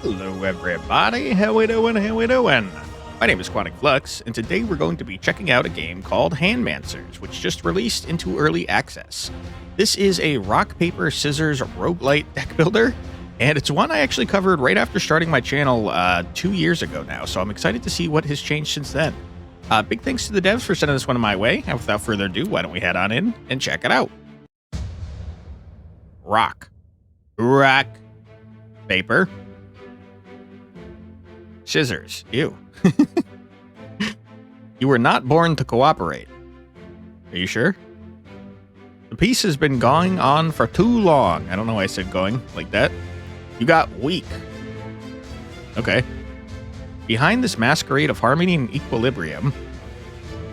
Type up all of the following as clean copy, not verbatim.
Hello everybody, how we doing, My name is Quantic Flux, and today we're going to be checking out a game called Handmancers, which just released into early access. This is a rock, paper, scissors roguelite deck builder, and it's one I actually covered right after starting my channel 2 years ago now, so I'm excited to see what has changed since then. Big thanks to the devs for sending this one my way, and without further ado, why don't we head on in and check it out. Rock, paper, scissors. Ew. You were not born to cooperate. Are you sure? The piece has been going on for too long. I don't know why I said going like that. You got weak. Okay. Behind this masquerade of harmony and equilibrium,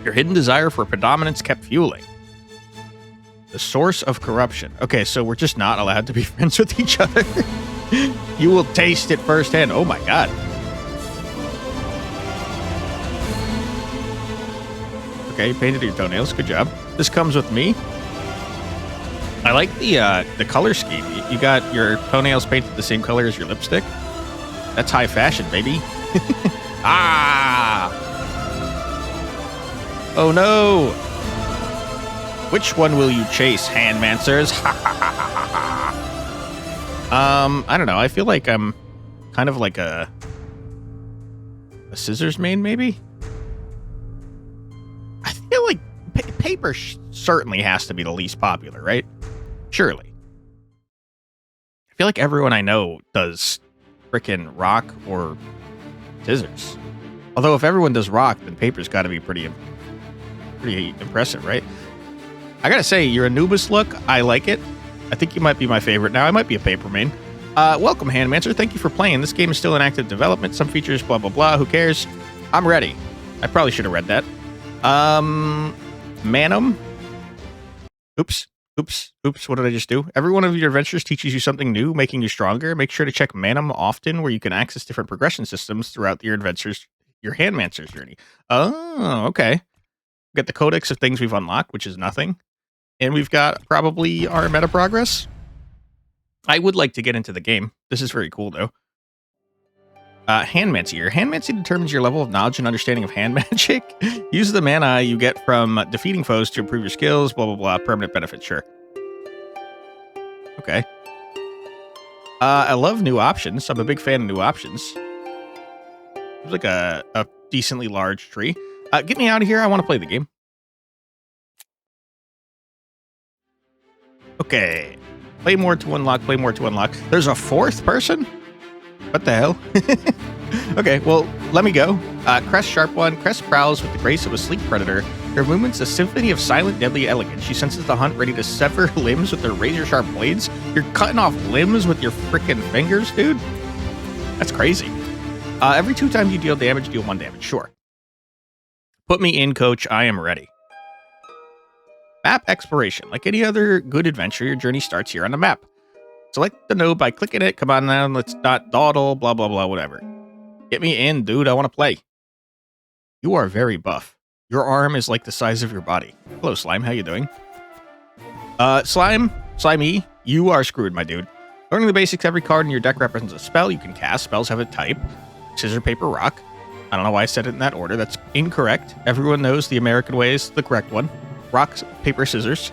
your hidden desire for predominance kept fueling. The source of corruption. Okay, so we're just not allowed to be friends with each other. You will taste it firsthand. Oh my god. Okay, painted your toenails. Good job. This comes with me. I like the color scheme. You got your toenails painted the same color as your lipstick. That's high fashion, baby. Ah! Oh no! Which one will you chase, Handmancers? I don't know. I feel like I'm kind of like a scissors main, maybe? I feel like paper certainly has to be the least popular, right? Surely. I feel like everyone I know does frickin' rock or scissors. Although if everyone does rock, then paper's got to be pretty impressive, right? I gotta say, your Anubis look, I like it. I think you might be my favorite now. I might be a paper main. Welcome, Handmancer. Thank you for playing. This game is still in active development. Some features, blah, blah, blah. Who cares? I'm ready. I probably should have read that. Manum. Oops. What did I just do? Every one of your adventures teaches you something new, making you stronger. Make sure to check Manum often, where you can access different progression systems throughout your adventures, your Handmancer's journey. Oh, okay. We've got the codex of things we've unlocked, which is nothing. And we've got probably our meta progress. I would like to get into the game. This is very cool, though. Handmancy. Your handmancy determines your level of knowledge and understanding of hand magic. Use the mana you get from defeating foes to improve your skills, blah, blah, blah. Permanent benefit, sure. Okay. I love new options. I'm a big fan of new options. There's like a decently large tree. Get me out of here. I want to play the game. Okay. Play more to unlock, play more to unlock. There's a fourth person? What the hell? Okay, well, let me go. Crest Sharp One. Crest prowls with the grace of a sleek predator. Her movement's a symphony of silent, deadly elegance. She senses the hunt, ready to sever limbs with her razor-sharp blades. You're cutting off limbs with your frickin' fingers, dude? That's crazy. Every 2 times you deal damage, deal 1 damage. Sure. Put me in, coach. I am ready. Map exploration. Like any other good adventure, your journey starts here on the map. Select the node by clicking it. Come on now, let's not dawdle, blah, blah, blah, whatever. Get me in, dude. I want to play. You are very buff. Your arm is like the size of your body. Hello, Slime. How you doing? Slimy, you are screwed, my dude. Learning the basics, every card in your deck represents a spell you can cast. Spells have a type. Scissor, paper, rock. I don't know why I said it in that order. That's incorrect. Everyone knows the American way is the correct one. Rock, paper, scissors.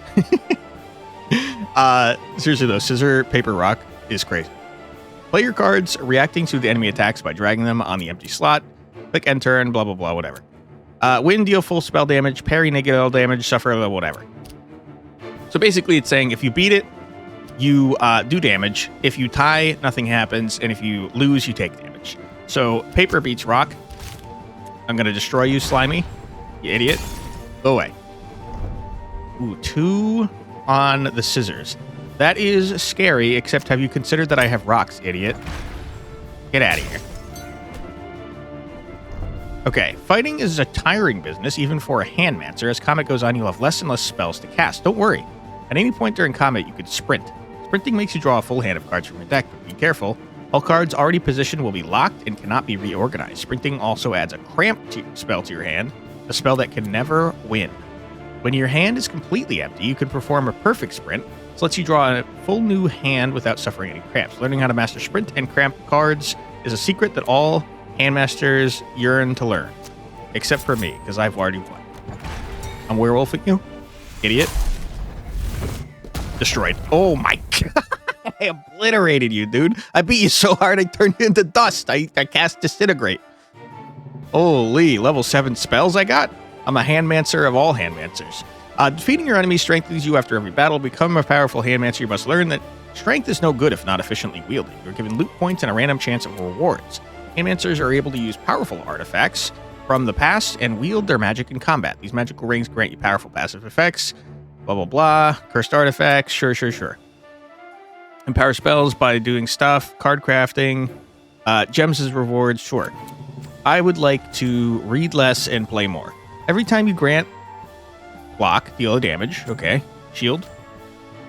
Seriously though, scissor, paper, rock is crazy. Play your cards reacting to the enemy attacks by dragging them on the empty slot. Click enter and blah, blah, blah, whatever. Win, deal full spell damage, parry negative damage, suffer, whatever. So basically it's saying if you beat it, you do damage. If you tie, nothing happens. And if you lose, you take damage. So paper beats rock. I'm going to destroy you, Slimy. You idiot. Go away. Ooh, 2 on the scissors. That is scary, except have you considered that I have rocks, idiot? Get out of here. Okay, fighting is a tiring business, even for a Handmancer. As combat goes on, you'll have less and less spells to cast. Don't worry. At any point during combat, you can sprint. Sprinting makes you draw a full hand of cards from your deck, but be careful. All cards already positioned will be locked and cannot be reorganized. Sprinting also adds a cramp spell to your hand, a spell that can never win. When your hand is completely empty, you can perform a perfect sprint. This lets you draw a full new hand without suffering any cramps. Learning how to master sprint and cramp cards is a secret that all Handmasters yearn to learn. Except for me, because I've already won. I'm werewolfing you, idiot. Destroyed. Oh my god. I obliterated you, dude. I beat you so hard I turned you into dust. I cast Disintegrate. Holy, level 7 spells I got? I'm a Handmancer of all Handmancers. Defeating your enemy strengthens you after every battle. Become a powerful Handmancer, you must learn that strength is no good if not efficiently wielded. You're given loot points and a random chance of rewards. Handmancers are able to use powerful artifacts from the past and wield their magic in combat. These magical rings grant you powerful passive effects. Blah, blah, blah. Cursed artifacts. Sure. Empower spells by doing stuff. Card crafting. Gems as rewards. Sure. I would like to read less and play more. Every time you grant block, deal damage. Okay. Shield.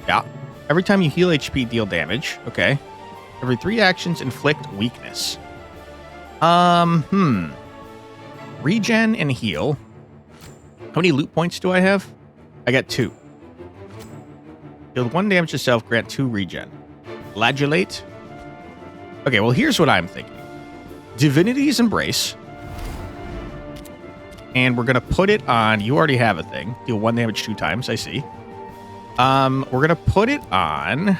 Yeah. Every time you heal HP, deal damage. Okay. Every 3 actions, inflict weakness. Regen and heal. How many loot points do I have? I got 2. Deal 1 damage to self, grant 2 regen. Flagellate. Okay, well, here's what I'm thinking. Divinity's Embrace. And we're going to put it on... You already have a thing. Deal 1 damage 2 times, I see. We're going to put it on...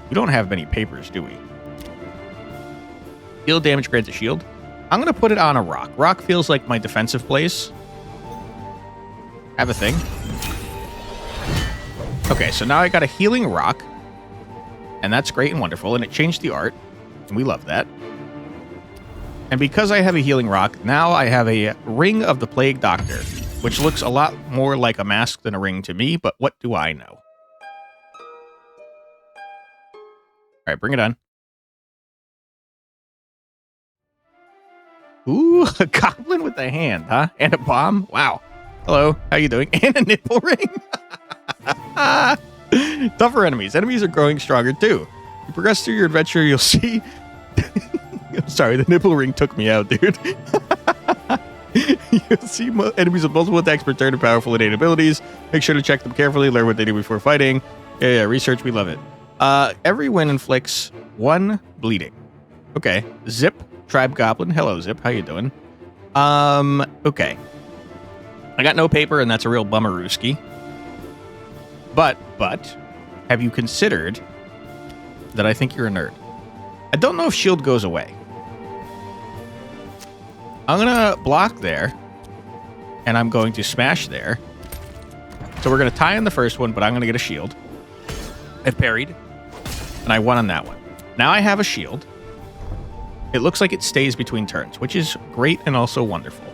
We don't have many papers, do we? Deal damage, grants a shield. I'm going to put it on a rock. Rock feels like my defensive place. Have a thing. Okay, so now I got a healing rock. And that's great and wonderful. And it changed the art. And we love that. And because I have a healing rock, now I have a Ring of the Plague Doctor, which looks a lot more like a mask than a ring to me, but what do I know? All right, bring it on. Ooh, a goblin with a hand, huh? And a bomb? Wow. Hello, how you doing? And a nipple ring? Tougher enemies. Enemies are growing stronger, too. You progress through your adventure, you'll see... Sorry, the nipple ring took me out, dude. You'll see enemies with multiple attacks per turn and powerful innate abilities. Make sure to check them carefully, learn what they do before fighting. Yeah, research, we love it. Every win inflicts 1 bleeding. Okay, Zip, Tribe Goblin. Hello, Zip, how you doing? Okay. I got no paper, and that's a real bummerooski. But, have you considered that I think you're a nerd? I don't know if shield goes away. I'm going to block there, and I'm going to smash there. So we're going to tie in the first one, but I'm going to get a shield. I've parried, and I won on that one. Now I have a shield. It looks like it stays between turns, which is great and also wonderful.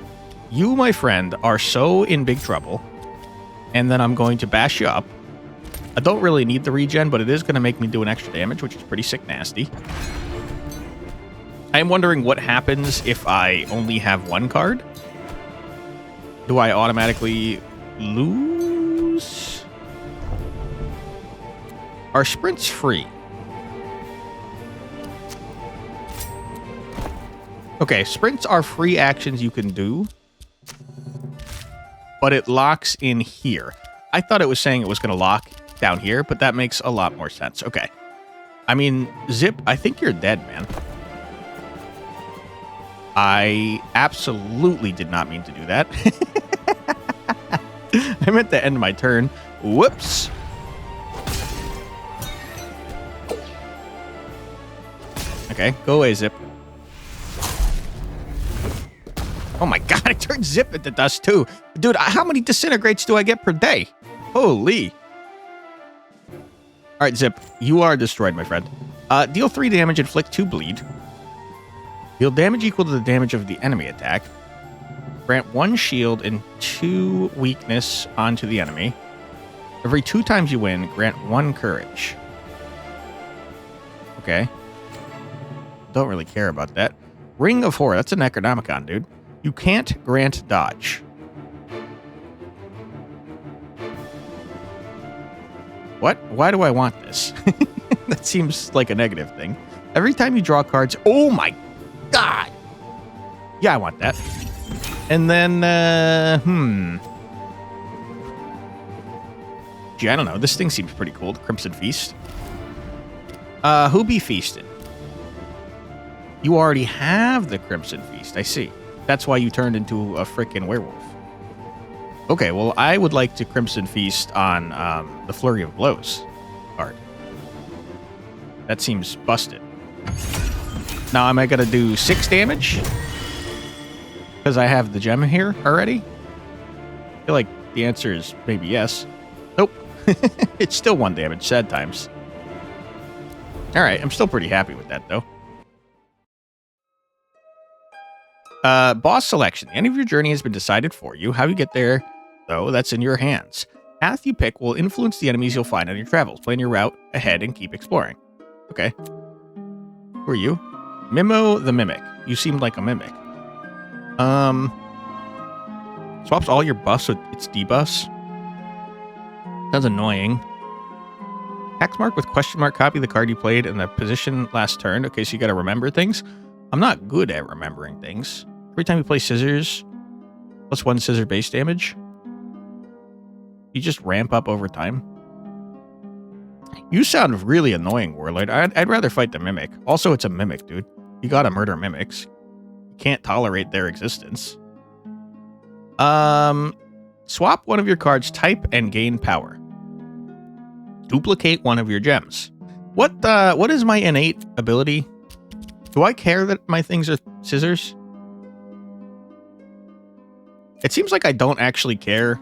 You, my friend, are so in big trouble, and then I'm going to bash you up. I don't really need the regen, but it is going to make me do an extra damage, which is pretty sick nasty. I'm wondering what happens if I only have 1 card. Do I automatically lose? Are sprints free? Okay, sprints are free actions you can do, but it locks in here. I thought it was saying it was going to lock down here, but that makes a lot more sense. Okay. I mean, Zip, I think you're dead, man. I absolutely did not mean to do that. I meant to end my turn. Whoops. Okay, go away, Zip. Oh my god, I turned Zip into dust too. Dude, how many disintegrates do I get per day? Holy. Alright, Zip, you are destroyed, my friend. Deal 3 damage, inflict 2 bleed. Deal damage equal to the damage of the enemy attack. Grant 1 shield and 2 weakness onto the enemy. Every 2 times you win, grant 1 courage. Okay. Don't really care about that. Ring of Horror, that's a Necronomicon, dude. You can't grant dodge. What? Why do I want this? That seems like a negative thing. Every time you draw cards... Oh my god! Yeah, I want that. And then, Gee, I don't know. This thing seems pretty cool. The Crimson Feast. Who be feasting? You already have the Crimson Feast, I see. That's why you turned into a frickin' werewolf. Okay, well, I would like to Crimson Feast on the Flurry of Blows card. That seems busted. Now, am I going to do 6 damage? Because I have the gem here already? I feel like the answer is maybe yes. Nope. It's still 1 damage, sad times. Alright, I'm still pretty happy with that, though. Boss selection. The end of your journey has been decided for you. How you get there, though, that's in your hands. Path you pick will influence the enemies you'll find on your travels. Plan your route ahead and keep exploring. Okay. Who are you? Mimo the Mimic. You seemed like a mimic. Swaps all your buffs with its debuffs. That's annoying. Hex mark with question mark. Copy the card you played in the position last turn. Okay, so you gotta remember things. I'm not good at remembering things. Every time you play scissors, +1 scissor base damage. You just ramp up over time. You sound really annoying, Warlord. I'd rather fight the Mimic. Also, it's a Mimic, dude. You gotta murder Mimics. You can't tolerate their existence. Swap one of your cards' type and gain power. Duplicate one of your gems. What is my innate ability? Do I care that my things are scissors? It seems like I don't actually care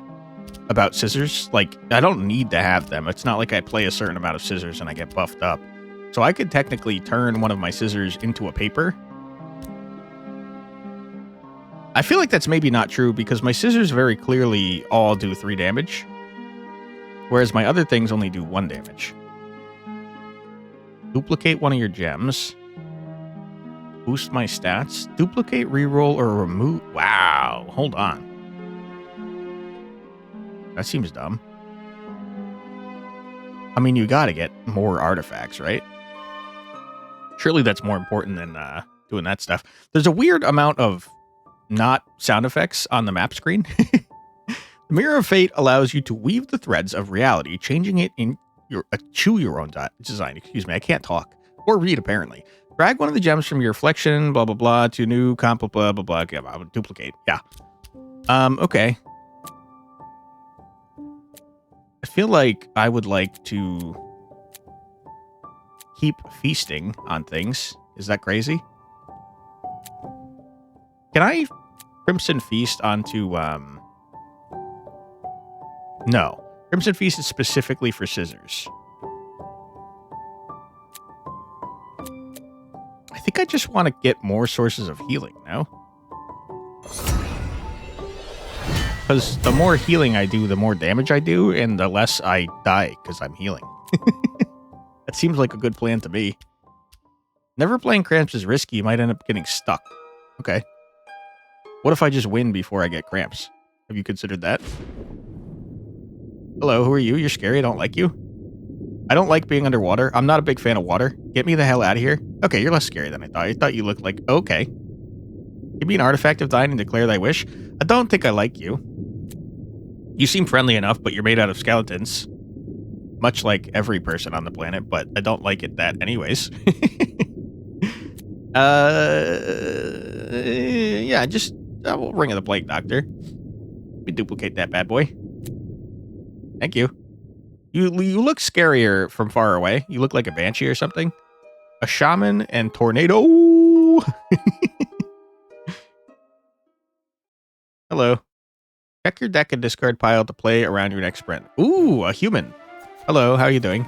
about scissors. Like, I don't need to have them. It's not like I play a certain amount of scissors and I get buffed up. So I could technically turn one of my scissors into a paper. I feel like that's maybe not true because my scissors very clearly all do 3 damage. Whereas my other things only do 1 damage. Duplicate one of your gems. Boost my stats. Duplicate, reroll, or remove. Wow. Hold on. That seems dumb. I mean, you gotta get more artifacts, right? Surely that's more important than doing that stuff. There's a weird amount of not sound effects on the map screen. The Mirror of Fate allows you to weave the threads of reality, changing it in your own design. Excuse me, I can't talk. Or read, apparently. Drag one of the gems from your reflection, blah, blah, blah, to new comp, blah, blah, blah. Okay, I would duplicate. Yeah. Okay. I feel like I would like to keep feasting on things. Is that crazy? Can I Crimson Feast onto, No. Crimson Feast is specifically for scissors. I think I just want to get more sources of healing, no? Because the more healing I do, the more damage I do, and the less I die because I'm healing. That seems like a good plan to me. Never playing cramps is risky. You might end up getting stuck. Okay. What if I just win before I get cramps? Have you considered that? Hello, who are you? You're scary. I don't like you. I don't like being underwater. I'm not a big fan of water. Get me the hell out of here. Okay, you're less scary than I thought. I thought you looked like... Okay. Give me an artifact of thine and declare thy wish. I don't think I like you. You seem friendly enough, but you're made out of skeletons. Much like every person on the planet, but I don't like it that anyways. Yeah, just... we'll ring of the Plague Doctor. Let me duplicate that bad boy. Thank you. You look scarier from far away. You look like a banshee or something. A shaman and tornado. Hello. Check your deck and discard pile to play around your next sprint. Ooh, a human. Hello, how are you doing?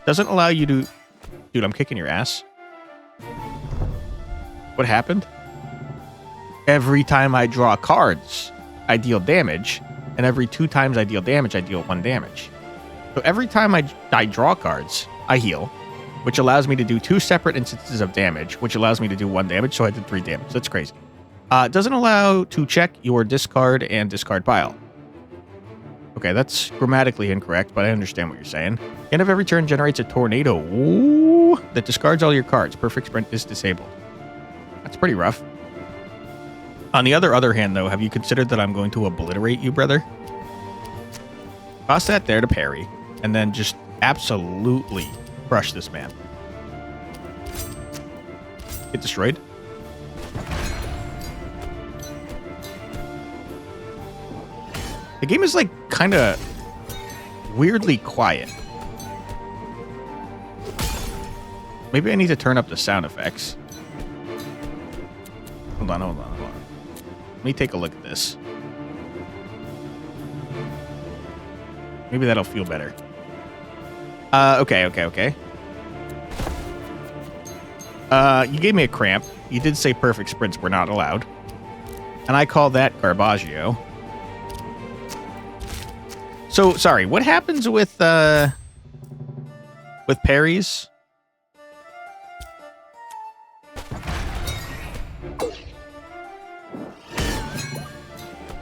Doesn't allow you to... Dude, I'm kicking your ass. What happened? Every time I draw cards, I deal damage. And every 2 times I deal damage, I deal 1 damage. So every time I draw cards, I heal, which allows me to do 2 separate instances of damage, which allows me to do 1 damage, so I did 3 damage. That's crazy. It doesn't allow to check your discard and discard pile. Okay, that's grammatically incorrect, but I understand what you're saying. End of every turn generates a tornado that discards all your cards. Perfect sprint is disabled. That's pretty rough. On the other hand, though, have you considered that I'm going to obliterate you, brother? Toss that there to parry, and then just absolutely crush this man. get destroyed. The game is like kind of weirdly quiet. Maybe I need to turn up the sound effects. Hold on. Let me take a look at this. Maybe that'll feel better. Okay. You gave me a cramp. You did say perfect sprints were not allowed. And I call that garbaggio. So, sorry, what happens with parries?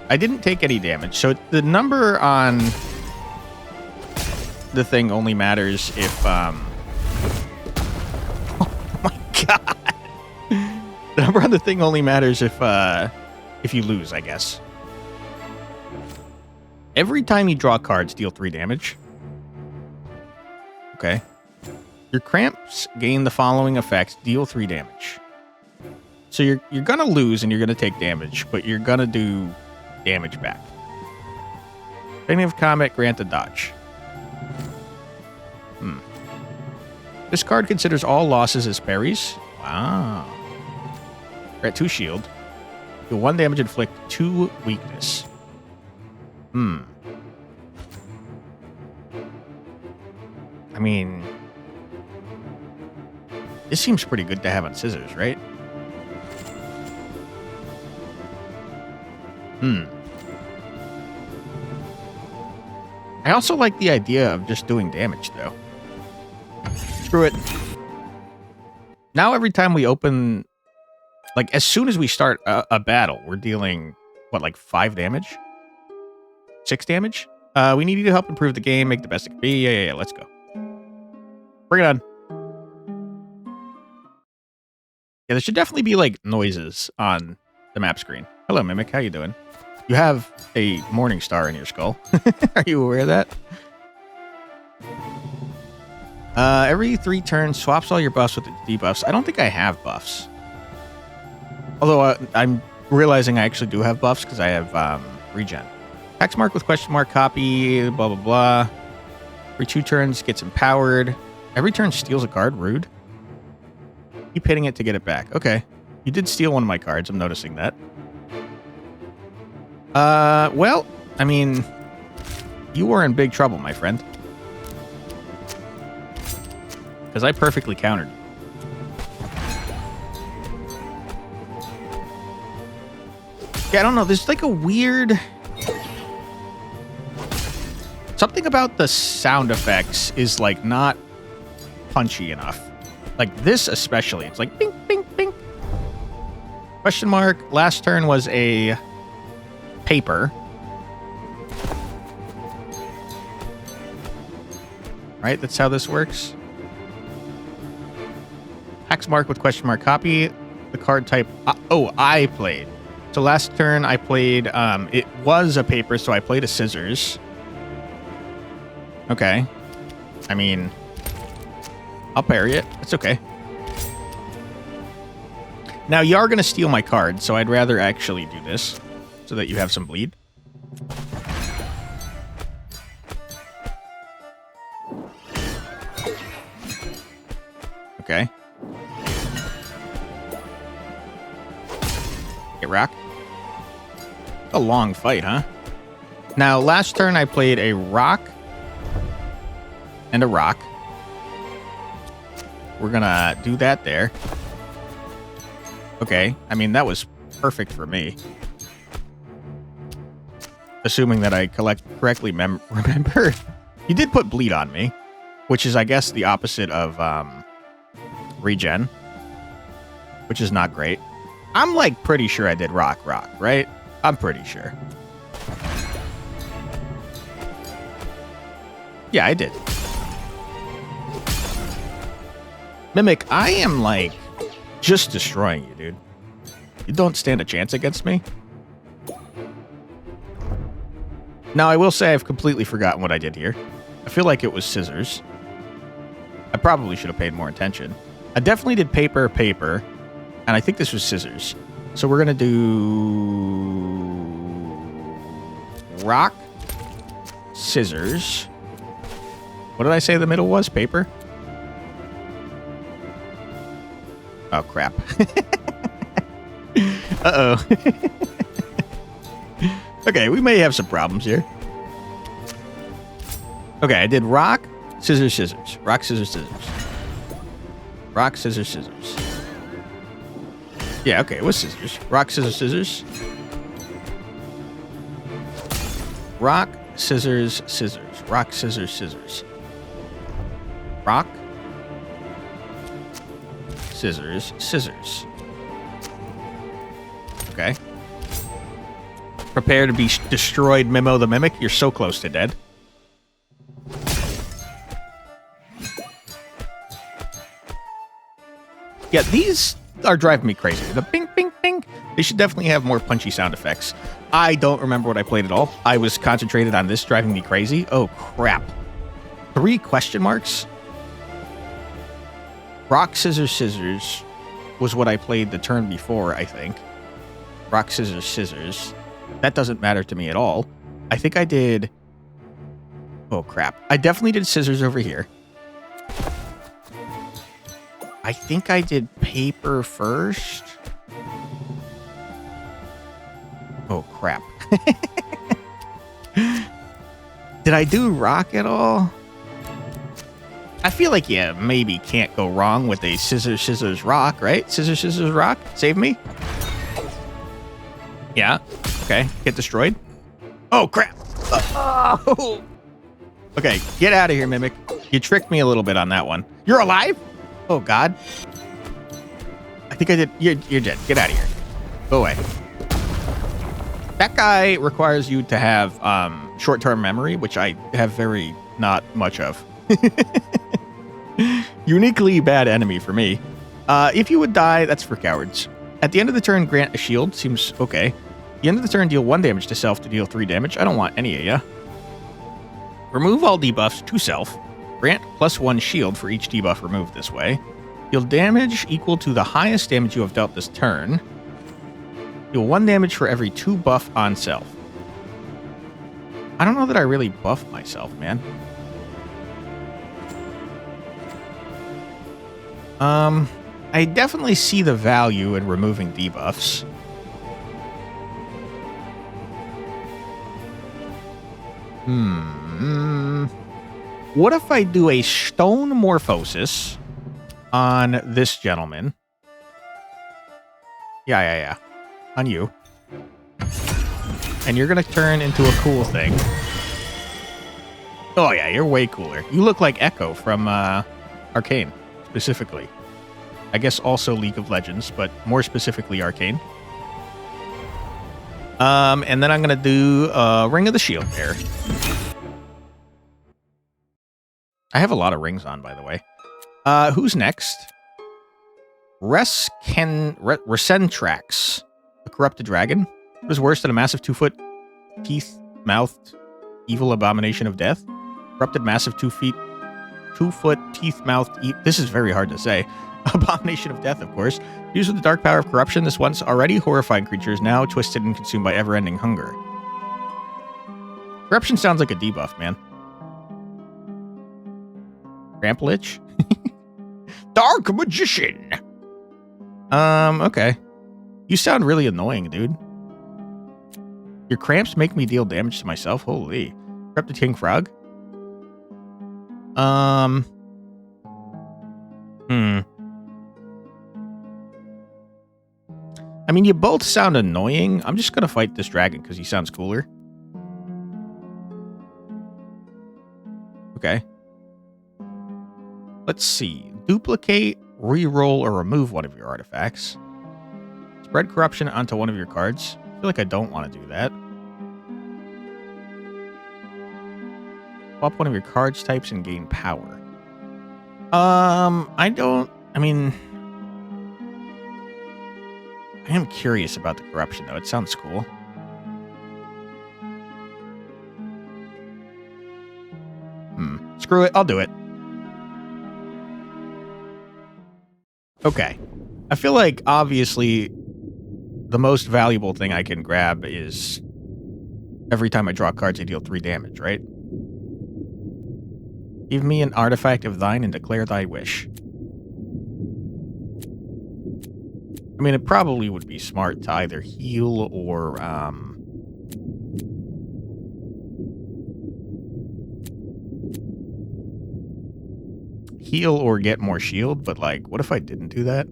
I didn't take any damage, so the number on the thing only matters if, oh my god. The number on the thing only matters if you lose, I guess. Every time you draw cards, deal 3 damage. Okay. Your cramps gain the following effects, deal 3 damage. So you're gonna lose and you're gonna take damage, but you're gonna do damage back. Beginning of combat, grant a dodge. This card considers all losses as parries. Wow. Grant 2 shield. Deal 1 damage, inflict 2 weakness. I mean, this seems pretty good to have on scissors, right? I also like the idea of just doing damage, though. Screw it. Now every time we open, like, as soon as we start a battle, we're dealing, what, like 5 damage? 6 damage? We need you to help improve the game, make the best it can be. Yeah, let's go. Bring it on. Yeah, there should definitely be, like, noises on the map screen. Hello, Mimic. How you doing? You have a morning star in your skull. Are you aware of that? Every 3 turns, swaps all your buffs with the debuffs. I don't think I have buffs. Although I'm realizing I actually do have buffs because I have regen. Hex mark with question mark, copy, blah, blah, blah. Every 2 turns, gets empowered. Every turn steals a card. Rude. Keep hitting it to get it back. Okay. You did steal one of my cards. I'm noticing that. Well, I mean, you were in big trouble, my friend. Because I perfectly countered you. Yeah, I don't know. There's like a weird... Something about the sound effects is like not punchy enough. Like this especially. It's like bing, bing, bing. Question mark. Last turn was a paper. Right? That's how this works. Hex mark with question mark, copy the card type. I played. So last turn I played, it was a paper, so I played a scissors. Okay. I mean, I'll parry it. It's okay. Now, you are going to steal my card, so I'd rather actually do this so that you have some bleed. Okay. Get rock. A long fight, huh? Now, last turn I played a rock and a rock. We're gonna do that there. Okay, I mean, that was perfect for me. Assuming that I correctly remember. You did put bleed on me, which is, I guess, the opposite of regen, which is not great. I'm, like, pretty sure I did rock, right? I'm pretty sure. Yeah, I did. Mimic, I am, like, just destroying you, dude. You don't stand a chance against me. Now, I will say I've completely forgotten what I did here. I feel like it was scissors. I probably should have paid more attention. I definitely did paper. And I think this was scissors. So we're going to do rock, scissors. What did I say the middle was? Paper? Oh, crap. Uh-oh. Okay, we may have some problems here. Okay, I did rock, scissors, scissors. Rock, scissors, scissors. Rock, scissors, scissors. Yeah, okay, it was scissors. Rock, scissors, scissors. Rock, scissors, scissors. Rock, scissors, scissors. Rock, scissors, scissors. Okay. Prepare to be destroyed, Mimo the Mimic. You're so close to dead. Yeah, these are driving me crazy. The ping, ping, ping. They should definitely have more punchy sound effects. I don't remember what I played at all. I was concentrated on this driving me crazy. Oh, crap. 3 question marks? Rock, scissors, scissors was what I played the turn before, I think. Rock, scissors, scissors. That doesn't matter to me at all. I think I did... Oh, crap. I definitely did scissors over here. I think I did paper first. Oh, crap. Did I do rock at all? I feel like you maybe can't go wrong with a scissors, scissors, rock, right? Scissors, scissors, rock. Save me. Yeah. Okay. Get destroyed. Oh, crap. Oh. Okay. Get out of here, Mimic. You tricked me a little bit on that one. You're alive? Oh, God. I think I did. You're dead. Get out of here. Go away. That guy requires you to have short-term memory, which I have very not much of. Uniquely bad enemy for me. If you would die, that's for cowards. At the end of the turn, grant a shield. Seems okay. At the end of the turn, deal 1 damage to self to deal 3 damage. I don't want any of ya. Remove all debuffs to self. Grant +1 shield for each debuff removed this way. Deal damage equal to the highest damage you have dealt this turn. Deal 1 damage for every 2 buff on self. I don't know that I really buff myself, man. I definitely see the value in removing debuffs. What if I do a stone morphosis on this gentleman? Yeah. On you. And you're gonna turn into a cool thing. Oh yeah, you're way cooler. You look like Echo from Arcane, specifically. I guess also League of Legends, but more specifically Arcane. And then I'm gonna do Ring of the Shield there. I have a lot of rings on, by the way. Who's next? Resentrax, a corrupted dragon. What is worse than a massive 2-foot, teeth-mouthed, evil abomination of death? Corrupted massive 2-foot, teeth-mouthed, this is very hard to say. Abomination of death, of course. Used with the dark power of corruption, this once already horrifying creature is now twisted and consumed by ever-ending hunger. Corruption sounds like a debuff, man. Ramplich? Dark Magician! Okay. You sound really annoying, dude. Your cramps make me deal damage to myself? Holy. Corrupted King Frog? I mean, you both sound annoying. I'm just gonna fight this dragon because he sounds cooler. Okay. Let's see. Duplicate, re-roll, or remove one of your artifacts. Spread corruption onto one of your cards. I feel like I don't want to do that. Swap one of your cards types and gain power. I am curious about the corruption, though. It sounds cool. Screw it. I'll do it. Okay. I feel like, obviously, the most valuable thing I can grab is every time I draw cards, I deal 3 damage, right? Give me an artifact of thine and declare thy wish. I mean, it probably would be smart to either heal or, heal or get more shield, but, like, what if I didn't do that?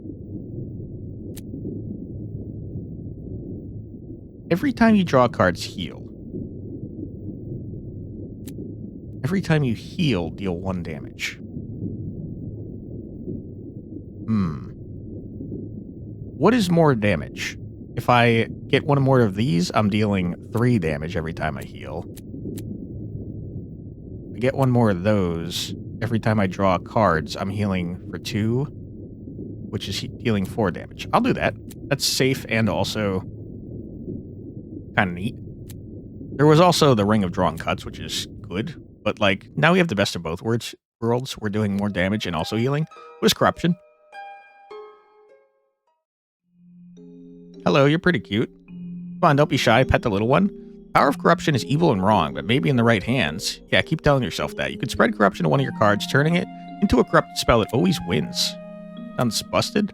Every time you draw cards, heal. Every time you heal, deal 1 damage. What is more damage? If I get 1 more of these, I'm dealing 3 damage every time I heal. I get 1 more of those. Every time I draw cards, I'm healing for 2, which is dealing 4 damage. I'll do that. That's safe and also kind of neat. There was also the Ring of Drawn Cuts, which is good. But, like, now we have the best of both worlds. We're doing more damage and also healing. What is corruption? Hello, you're pretty cute. Come on, don't be shy. Pet the little one. Power of corruption is evil and wrong, but maybe in the right hands. Yeah, keep telling yourself that. You can spread corruption to one of your cards, turning it into a corrupted spell that always wins. Sounds busted.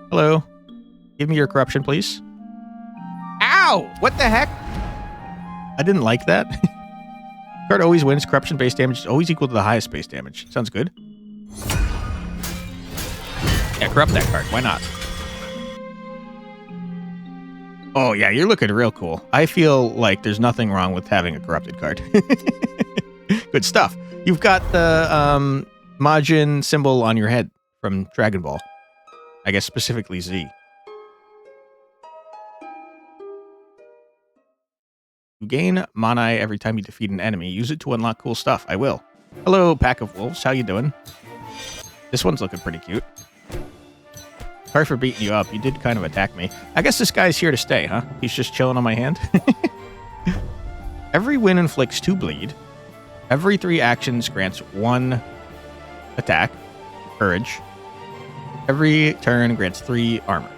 Hello. Give me your corruption, please. Ow! What the heck? I didn't like that. Card always wins. Corruption base damage is always equal to the highest base damage. Sounds good. Yeah, corrupt that card. Why not? Oh, yeah, you're looking real cool. I feel like there's nothing wrong with having a corrupted card. Good stuff. You've got the Majin symbol on your head from Dragon Ball. I guess specifically Z. You gain mana every time you defeat an enemy. Use it to unlock cool stuff. I will. Hello, pack of wolves. How you doing? This one's looking pretty cute. Sorry for beating you up. You did kind of attack me. I guess this guy's here to stay, huh? He's just chilling on my hand. Every win inflicts 2 bleed. Every 3 actions grants 1 attack. Courage. Every turn grants 3 armor.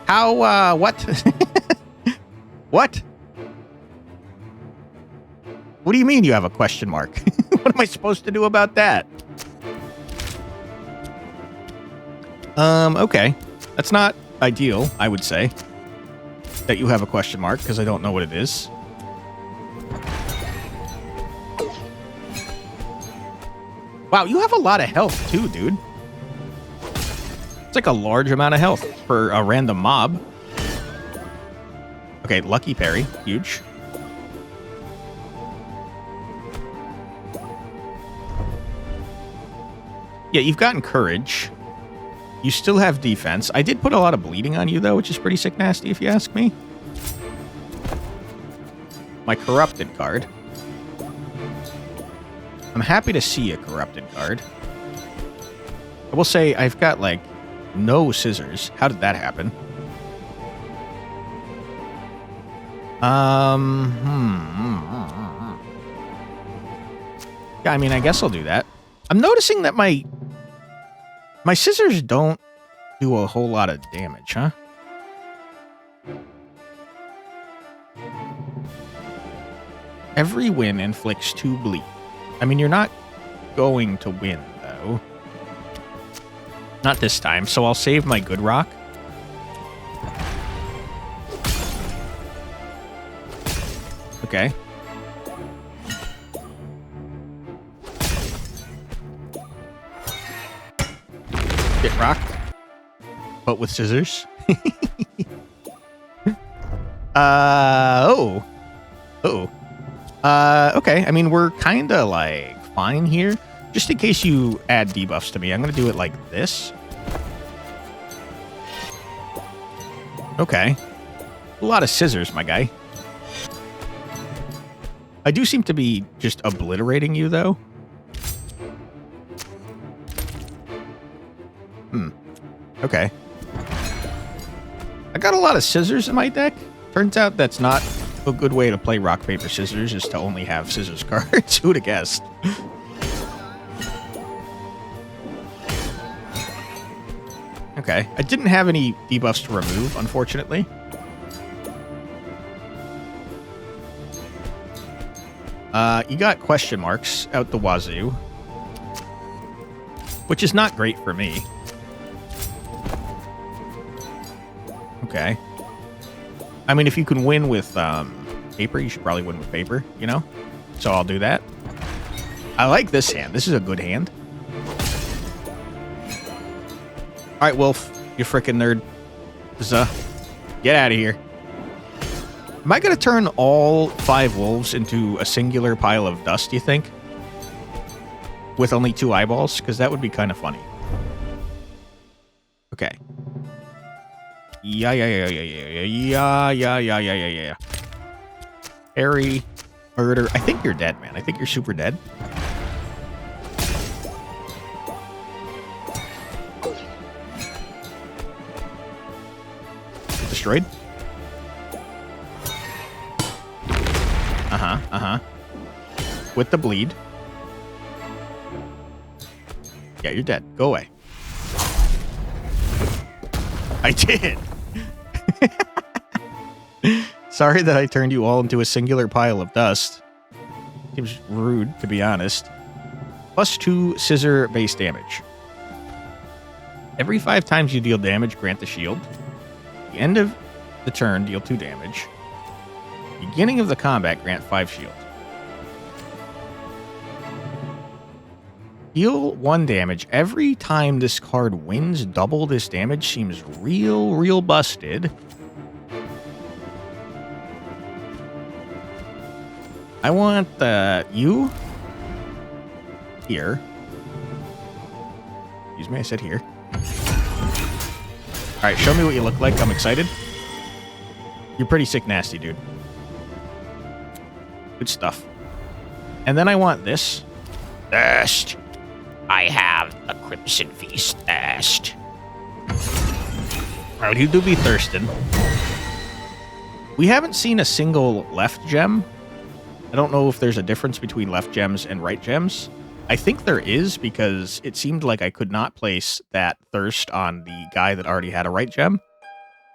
How, what? What? What do you mean you have a question mark? What am I supposed to do about that? Okay. That's not ideal, I would say. That you have a question mark, because I don't know what it is. Wow, you have a lot of health, too, dude. It's like a large amount of health for a random mob. Okay, lucky parry. Huge. Yeah, you've gotten courage. You still have defense. I did put a lot of bleeding on you, though, which is pretty sick nasty, if you ask me. My corrupted card. I'm happy to see a corrupted card. I will say, I've got, like, no scissors. How did that happen? Yeah, I mean, I guess I'll do that. I'm noticing that my scissors don't do a whole lot of damage, huh? Every win inflicts 2 bleed. I mean, you're not going to win, though. Not this time, so I'll save my good rock. Okay. Hit rock. But with scissors. Oh. Uh-oh. Okay. I mean, we're kind of, like, fine here. Just in case you add debuffs to me, I'm going to do it like this. Okay. A lot of scissors, my guy. I do seem to be just obliterating you, though. Okay. I got a lot of scissors in my deck. Turns out that's not a good way to play rock, paper, scissors, is to only have scissors cards. Who'd have guessed? Okay. I didn't have any debuffs to remove, unfortunately. You got question marks out the wazoo, which is not great for me. Okay. I mean, if you can win with paper, you should probably win with paper, you know? So I'll do that. I like this hand. This is a good hand. All right, Wolf, you frickin' nerd. Get out of here. Am I going to turn all 5 wolves into a singular pile of dust, you think? With only 2 eyeballs? Because that would be kind of funny. Okay. Yeah. Harry, murder. I think you're dead, man. I think you're super dead. Destroyed. With the bleed. Yeah, you're dead. Go away. I did. Sorry that I turned you all into a singular pile of dust. Seems rude, to be honest. +2 scissor base damage. Every 5 times you deal damage, grant the shield. At the end of the turn, deal 2 damage. Beginning of the combat, grant 5 shield. Deal 1 damage. Every time this card wins, double this damage. Seems real busted. I want you here. Excuse me, I said here. Alright, show me what you look like. I'm excited. You're pretty sick nasty, dude. Good stuff. And then I want this. Thirst. I have a Crimson Feast thirst. Alright, you do be thirsting. We haven't seen a single left gem. I don't know if there's a difference between left gems and right gems. I think there is, because it seemed like I could not place that thirst on the guy that already had a right gem.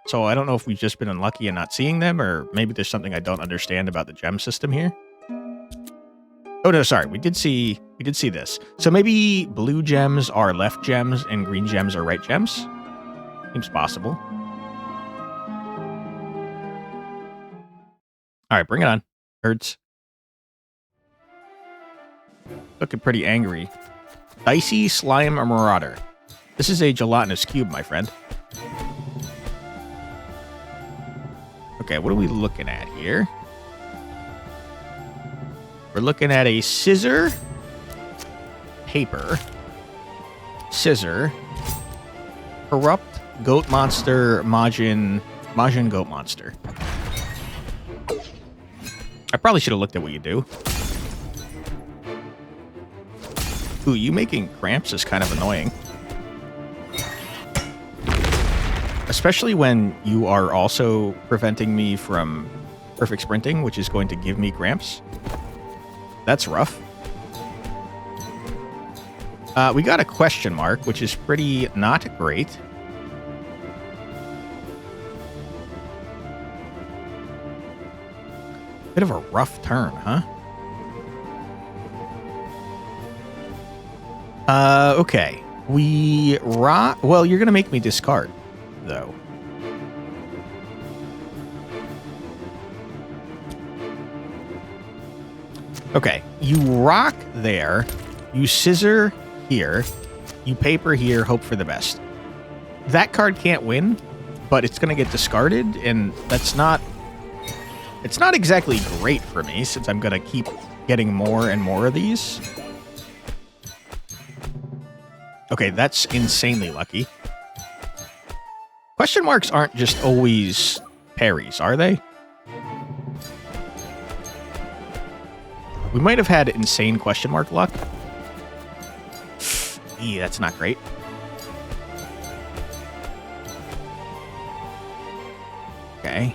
So I don't know if we've just been unlucky in not seeing them, or maybe there's something I don't understand about the gem system here. Oh no, sorry, we did see this. So maybe blue gems are left gems and green gems are right gems? Seems possible. Alright, bring it on. Hurts. Looking pretty angry. Dicey Slime Marauder. This is a gelatinous cube, my friend. Okay, what are we looking at here? We're looking at a scissor, paper, scissor, corrupt goat monster, Majin goat monster. I probably should have looked at what you do. Ooh, you making cramps is kind of annoying. Especially when you are also preventing me from perfect sprinting, which is going to give me cramps. That's rough. We got a question mark, which is pretty not great. Bit of a rough turn, huh? Okay. We rock... Well, you're going to make me discard, though. Okay. You rock there. You scissor here. You paper here. Hope for the best. That card can't win, but it's going to get discarded, and that's not... It's not exactly great for me, since I'm going to keep getting more and more of these. Okay, that's insanely lucky. Question marks aren't just always parries, are they? We might have had insane question mark luck. Yeah, that's not great. Okay.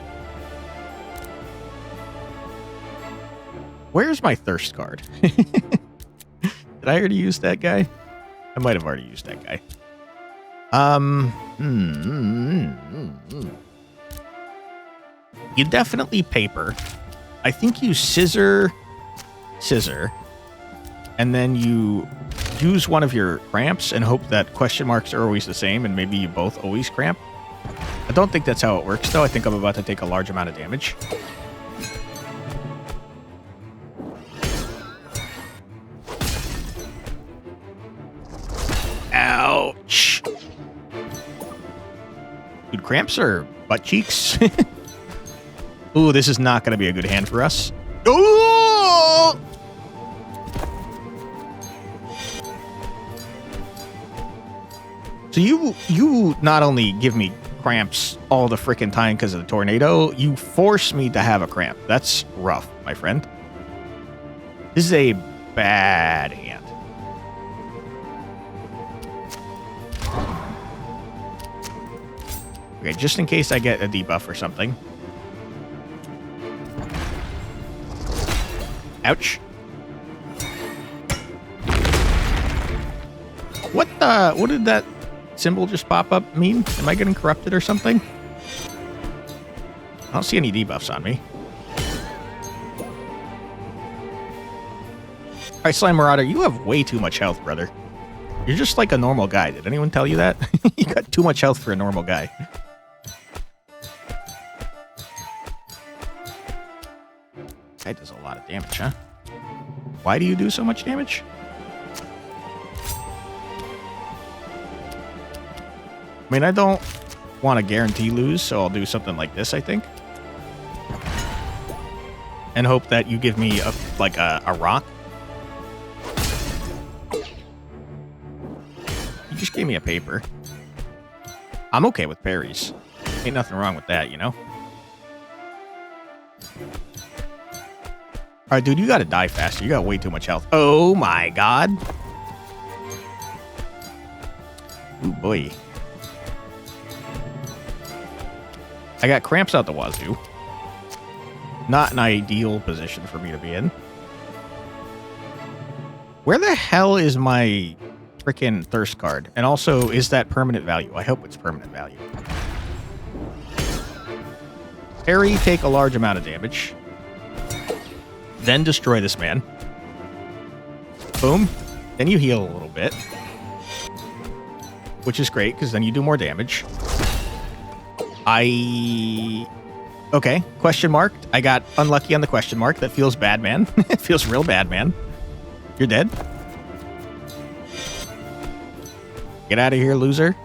Where's my thirst card? Did I already use that guy? I might have already used that guy. You definitely paper. I think you scissor, and then you use one of your cramps and hope that question marks are always the same, and maybe you both always cramp. I don't think that's how it works, though. I think I'm about to take a large amount of damage. Ouch. Dude, cramps are butt cheeks. Ooh, this is not going to be a good hand for us. Ooh! So you not only give me cramps all the freaking time because of the tornado, you force me to have a cramp. That's rough, my friend. This is a bad hand. Okay, just in case I get a debuff or something. Ouch. What did that symbol just pop up mean? Am I getting corrupted or something? I don't see any debuffs on me. Alright, Slime Marauder, you have way too much health, brother. You're just like a normal guy. Did anyone tell you that? You got too much health for a normal guy. Guy does a lot of damage, huh? Why do you do so much damage? I mean, I don't want to guarantee lose, so I'll do something like this, I think. And hope that you give me a rock. You just gave me a paper. I'm okay with parries. Ain't nothing wrong with that, you know? Alright, dude, you gotta die faster. You got way too much health. Oh my god. Ooh, boy. I got cramps out the wazoo. Not an ideal position for me to be in. Where the hell is my freaking thirst card? And also, is that permanent value? I hope it's permanent value. Parry, take a large amount of damage. Then destroy this man. Boom. Then you heal a little bit. Which is great, because then you do more damage. Okay, question mark. I got unlucky on the question mark. That feels bad, man. It feels real bad, man. You're dead. Get out of here, loser.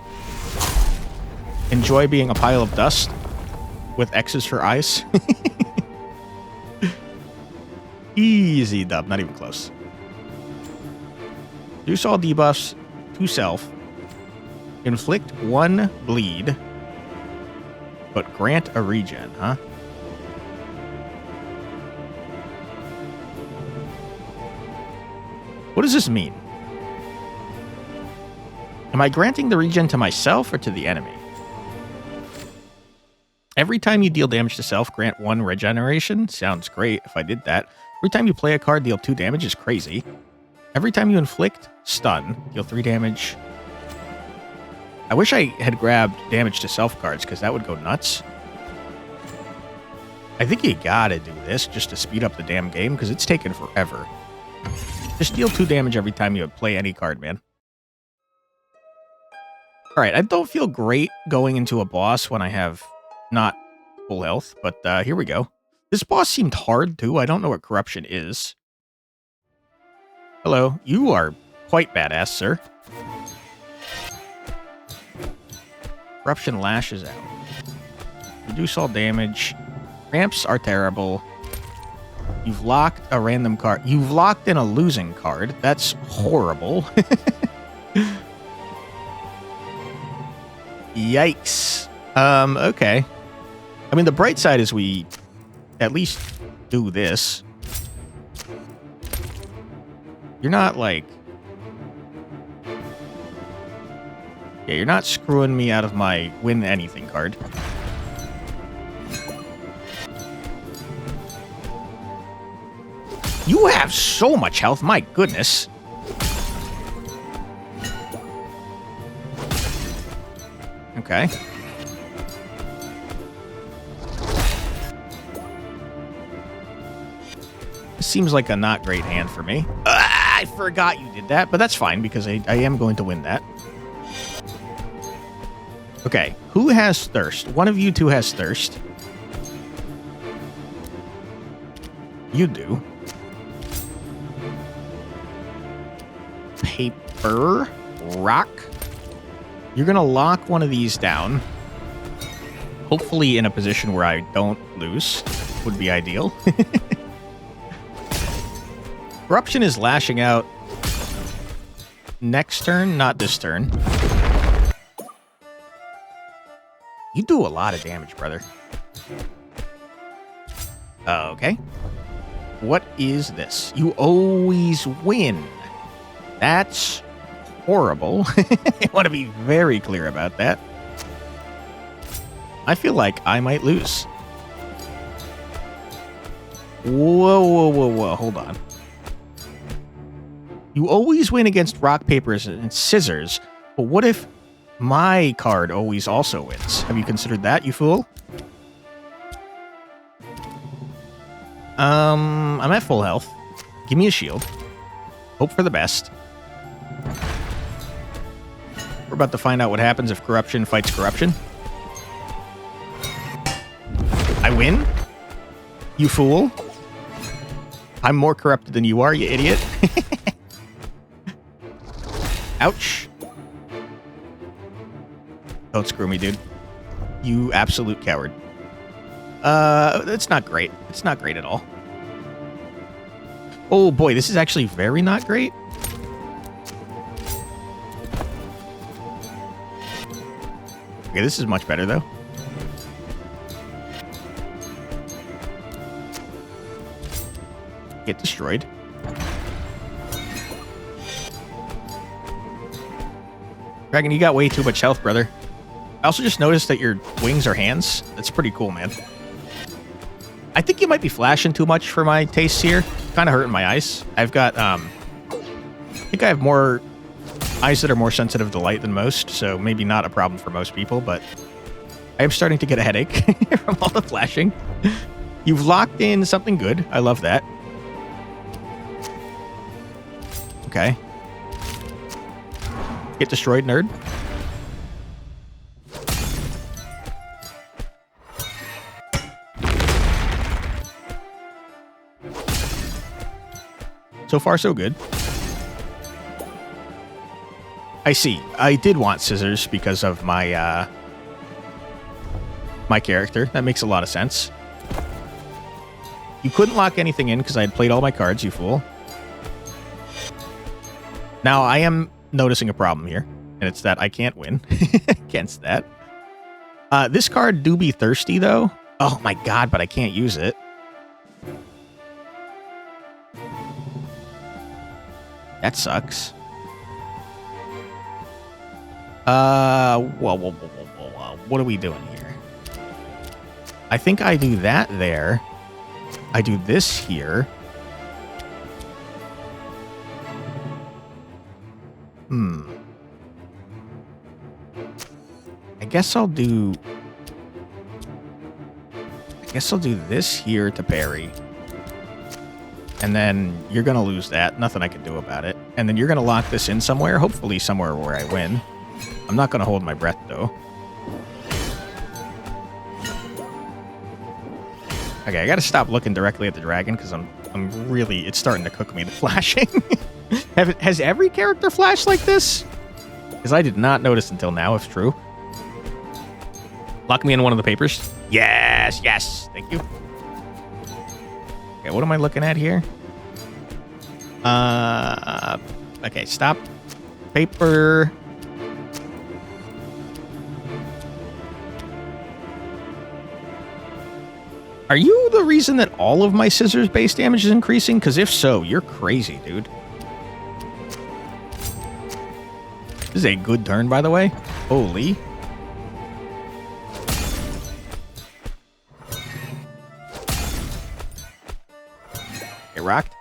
Enjoy being a pile of dust with X's for eyes. Easy dub, not even close. Reduce all debuffs to self. Inflict 1 bleed. But grant a regen, huh? What does this mean? Am I granting the regen to myself or to the enemy? Every time you deal damage to self, grant 1 regeneration. Sounds great if I did that. Every time you play a card, deal 2 damage is crazy. Every time you inflict stun, deal 3 damage. I wish I had grabbed damage to self cards, because that would go nuts. I think you gotta do this just to speed up the damn game, because it's taken forever. Just deal 2 damage every time you play any card, man. Alright, I don't feel great going into a boss when I have not full health, but here we go. This boss seemed hard, too. I don't know what corruption is. Hello. You are quite badass, sir. Corruption lashes out. Reduce all damage. Ramps are terrible. You've locked a random card. You've locked in a losing card. That's horrible. Yikes. Okay. I mean, the bright side is we at least do this. You're not like... Yeah, you're not screwing me out of my win anything card. You have so much health, my goodness. Okay. This seems like a not great hand for me. I forgot you did that, but that's fine because I am going to win that. Okay, who has thirst? One of you two has thirst. You do. Paper. Rock. You're going to lock one of these down. Hopefully in a position where I don't lose. Would be ideal. Corruption is lashing out next turn, not this turn. You do a lot of damage, brother. Okay. What is this? You always win. That's horrible. I want to be very clear about that. I feel like I might lose. Whoa. Hold on. You always win against rock, papers, and scissors, but what if my card always also wins? Have you considered that, you fool? I'm at full health. Give me a shield. Hope for the best. We're about to find out what happens if corruption fights corruption. I win? You fool. I'm more corrupted than you are, you idiot. Ouch. Don't screw me, dude. You absolute coward. It's not great. It's not great at all. Oh boy, this is actually very not great. Okay, this is much better though. Get destroyed. Dragon, you got way too much health, brother. I also just noticed that your wings are hands. That's pretty cool, man. I think you might be flashing too much for my tastes here. Kind of hurting my eyes. I've got, I think I have more eyes that are more sensitive to light than most, so maybe not a problem for most people, but I am starting to get a headache from all the flashing. You've locked in something good. I love that. Okay. Get destroyed, nerd. So far, so good. I see. I did want scissors because of my my character. That makes a lot of sense. You couldn't lock anything in because I had played all my cards, you fool. Now, I am noticing a problem here, and it's that I can't win against that. This card do be thirsty, though. Oh my god, but I can't use it. That sucks. Whoa. What are we doing here? I think I do that there. I do this here. I guess I'll do this here to parry. And then you're going to lose that. Nothing I can do about it. And then you're going to lock this in somewhere. Hopefully somewhere where I win. I'm not going to hold my breath, though. Okay, I got to stop looking directly at the dragon because I'm really... It's starting to cook me, the flashing. Has every character flashed like this? Because I did not notice until now, if true. Lock me in one of the papers. Yes. Thank you. Okay, what am I looking at here? Okay, stop. Paper. Are you the reason that all of my scissors base damage is increasing? Because if so, you're crazy, dude. This is a good turn, by the way. Holy. Get rocked.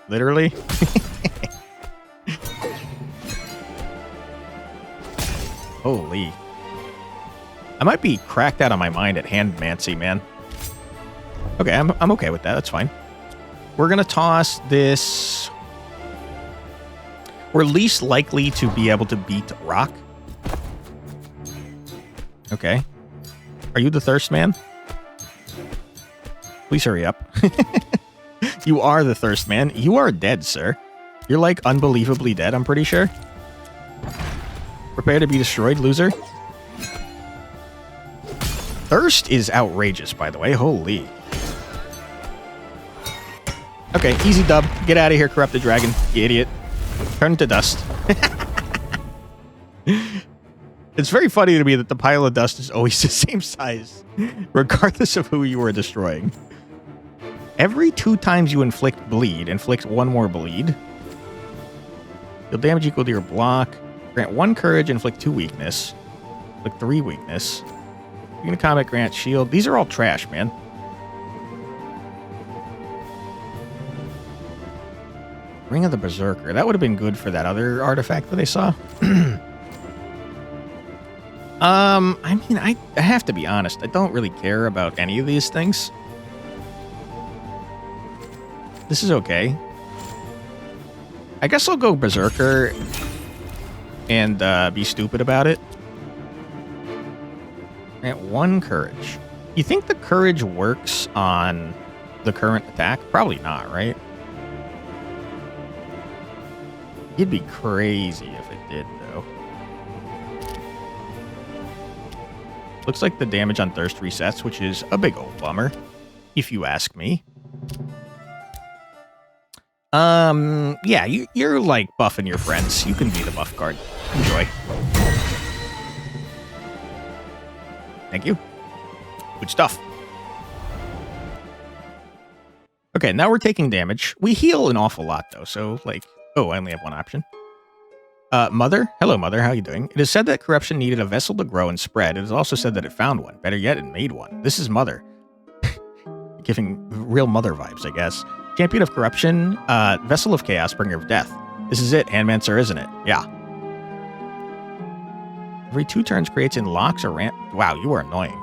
Literally. Holy. I might be cracked out of my mind at Handmancy, man. Okay, I'm okay with that. That's fine. We're going to toss this. We're least likely to be able to beat rock. Okay. Are you the thirst man? Please hurry up. You are the thirst man. You are dead, sir. You're like unbelievably dead, I'm pretty sure. Prepare to be destroyed, loser. Thirst is outrageous, by the way. Holy. Okay, easy dub. Get out of here, corrupted dragon. You idiot. Turn to dust. It's very funny to me that the pile of dust is always the same size, regardless of who you were destroying. Every 2 times you inflict bleed, inflict 1 more bleed. Deal damage equal to your block. Grant 1 courage, inflict 2 weakness. Inflict 3 weakness. You're gonna combat, grant shield. These are all trash, man. Ring of the Berserker. That would have been good for that other artifact that I saw. I mean, I have to be honest. I don't really care about any of these things. This is okay. I guess I'll go Berserker and be stupid about it. Grant 1 courage. You think the courage works on the current attack? Probably not, right? It'd be crazy if it did, though. Looks like the damage on Thirst resets, which is a big old bummer, if you ask me. Yeah, you're like buffing your friends. You can be the buff card. Enjoy. Thank you. Good stuff. Okay, now we're taking damage. We heal an awful lot, though, so, like... Oh, I only have 1 option. Mother? Hello, Mother. How are you doing? It is said that corruption needed a vessel to grow and spread. It is also said that it found one. Better yet, it made one. This is Mother. Giving real Mother vibes, I guess. Champion of corruption, vessel of chaos, bringer of death. This is it, Handmancer, isn't it? Yeah. Every 2 turns creates in locks or ramp. Wow, you are annoying.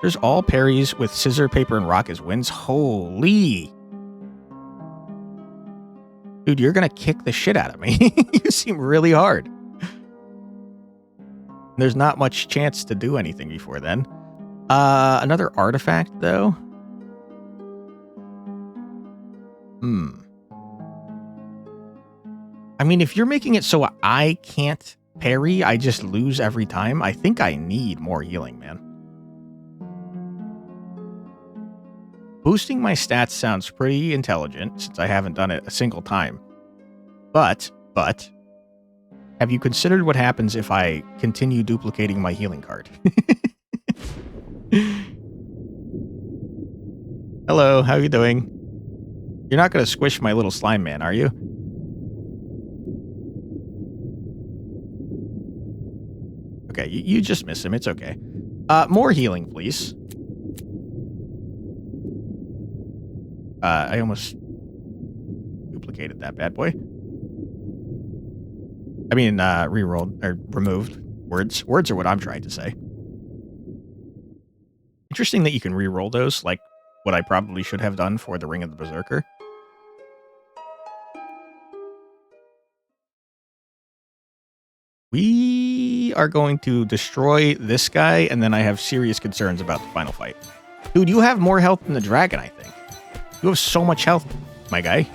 There's all parries with scissor, paper, and rock as wins. Holy. Dude, you're gonna kick the shit out of me. You seem really hard. There's not much chance to do anything before then. Another artifact, though. I mean, if you're making it so I can't parry, I just lose every time, I think I need more healing, man. Boosting my stats sounds pretty intelligent, since I haven't done it a single time. But, have you considered what happens if I continue duplicating my healing card? Hello, how are you doing? You're not going to squish my little slime man, are you? Okay, you just miss him. It's okay. More healing, please. I almost duplicated that bad boy. I mean, re-rolled, or removed. Words are what I'm trying to say. Interesting that you can re-roll those, like what I probably should have done for the Ring of the Berserker. We are going to destroy this guy, and then I have serious concerns about the final fight. Dude, you have more health than the dragon, I think. You have so much health, my guy.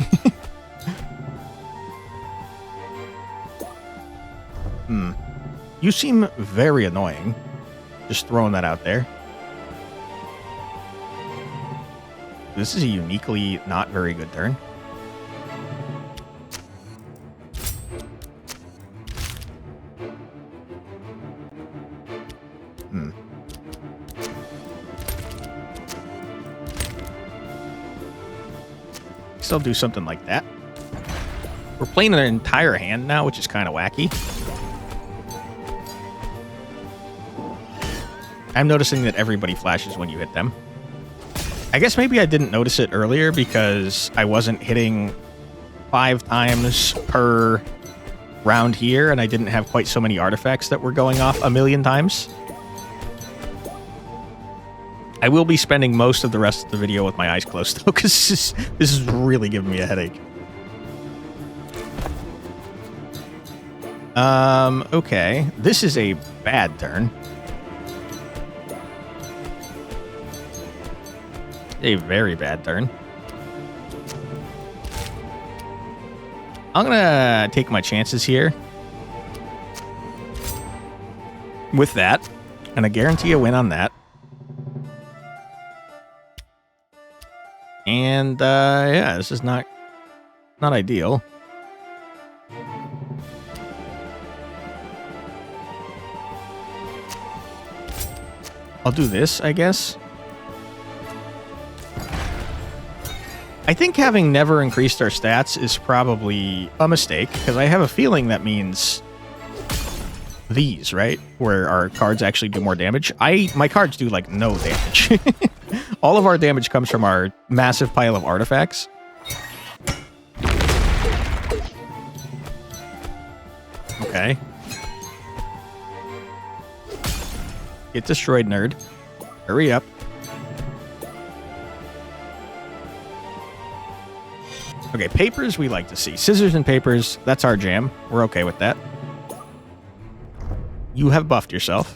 You seem very annoying. Just throwing that out there. This is a uniquely not very good turn. I'll do something like that. We're playing an entire hand now, which is kind of wacky. I'm noticing that everybody flashes when you hit them. I guess maybe I didn't notice it earlier because I wasn't hitting 5 times per round here and I didn't have quite so many artifacts that were going off a million times. I will be spending most of the rest of the video with my eyes closed, though, because this is really giving me a headache. Okay. This is a bad turn. A very bad turn. I'm gonna take my chances here with that, and I guarantee a win on that. And yeah, this is not ideal. I'll do this, I guess. I think having never increased our stats is probably a mistake, because I have a feeling that means these, right? Where our cards actually do more damage. My cards do, like, no damage. All of our damage comes from our massive pile of artifacts. Okay. Get destroyed, nerd. Hurry up. Okay, papers we like to see. Scissors and papers, that's our jam. We're okay with that. You have buffed yourself.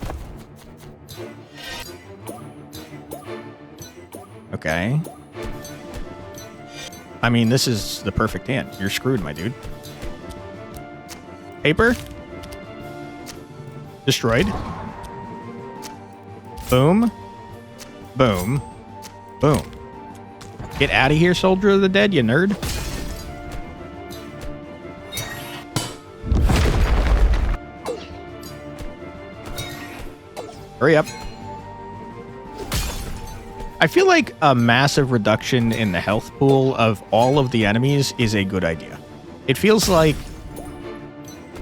Okay. I mean, this is the perfect hand. You're screwed, my dude. Paper. Destroyed. Boom. Boom. Boom. Get out of here, Soldier of the Dead, you nerd. Hurry up. I feel like a massive reduction in the health pool of all of the enemies is a good idea. It feels like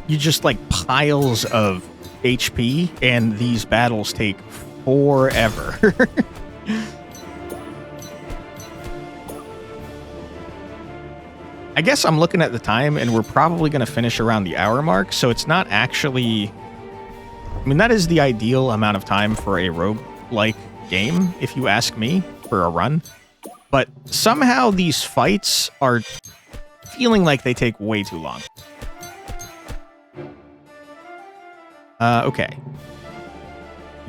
you just like piles of HP and these battles take forever. I guess I'm looking at the time and we're probably going to finish around the hour mark, so it's not actually... I mean, that is the ideal amount of time for a roguelike game, if you ask me, for a run. But somehow these fights are feeling like they take way too long. Okay.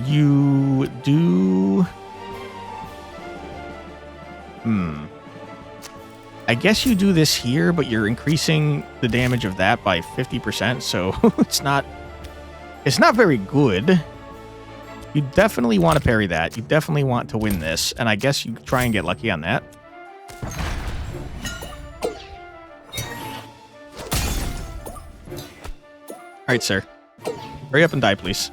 You do... I guess you do this here, but you're increasing the damage of that by 50%, so it's not very good. You definitely want to parry that. You definitely want to win this, and I guess you try and get lucky on that. Alright, sir. Hurry up and die, please.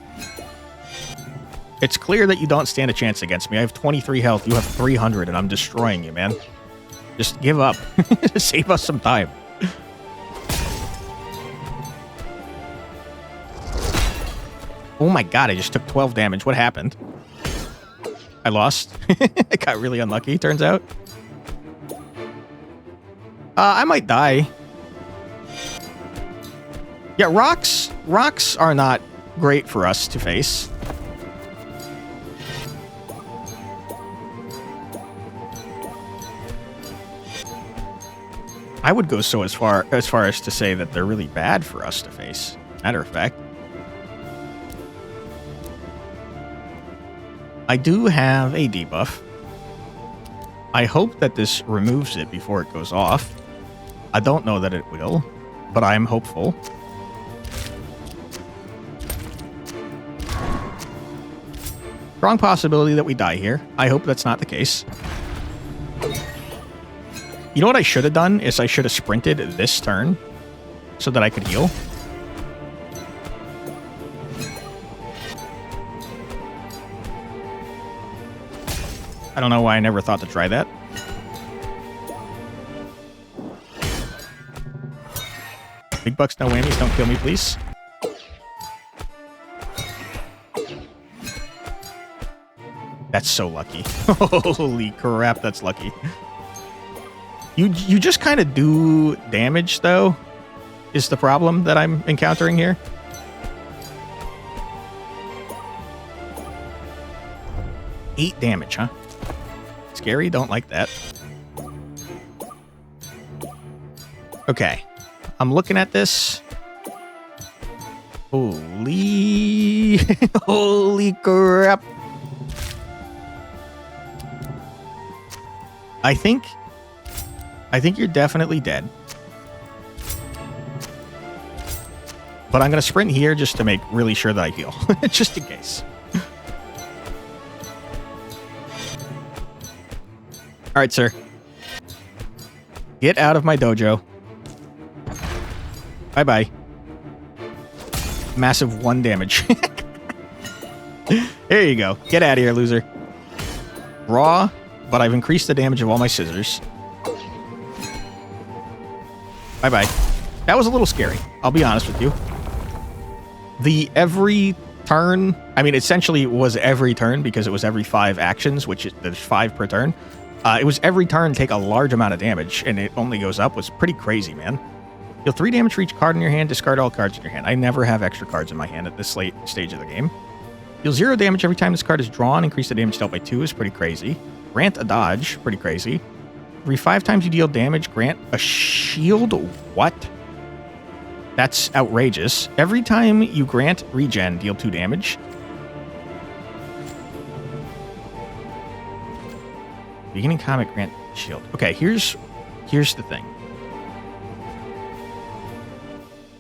It's clear that you don't stand a chance against me. I have 23 health, you have 300, and I'm destroying you, man. Just give up. Save us some time. Oh my god, I just took 12 damage. What happened? I lost. I got really unlucky, turns out. I might die. Yeah, rocks are not great for us to face. I would go so as far as to say that they're really bad for us to face. Matter of fact. I do have a debuff. I hope that this removes it before it goes off. I don't know that it will, but I'm hopeful. Strong possibility that we die here. I hope that's not the case. You know what I should have done is I should have sprinted this turn so that I could heal. I don't know why I never thought to try that. Big bucks, no whammies. Don't kill me, please. That's so lucky. Holy crap, that's lucky. You just kind of do damage, though. is the problem that I'm encountering here. Eight damage, huh? Scary, don't like that. Okay. I'm looking at this. Holy... Holy crap. I think you're definitely dead. But I'm going to sprint here just to make really sure that I heal. Just in case. All right, sir. Get out of my dojo. Bye-bye. Massive 1 damage. There you go. Get out of here, loser. Raw, but I've increased the damage of all my scissors. Bye-bye. That was a little scary. I'll be honest with you. The every turn... I mean, essentially it was every turn because it was every 5 actions, which is there's 5 per turn. It was every turn take a large amount of damage, and it only goes up. Was pretty crazy, man. Deal 3 damage for each card in your hand. Discard all cards in your hand. I never have extra cards in my hand at this late stage of the game. Deal 0 damage every time this card is drawn. Increase the damage dealt by 2 is pretty crazy. Grant a dodge. Pretty crazy. Every 5 times you deal damage, grant a shield. What? That's outrageous. Every time you grant regen, deal 2 damage. Beginning comic grant shield. Okay, here's the thing.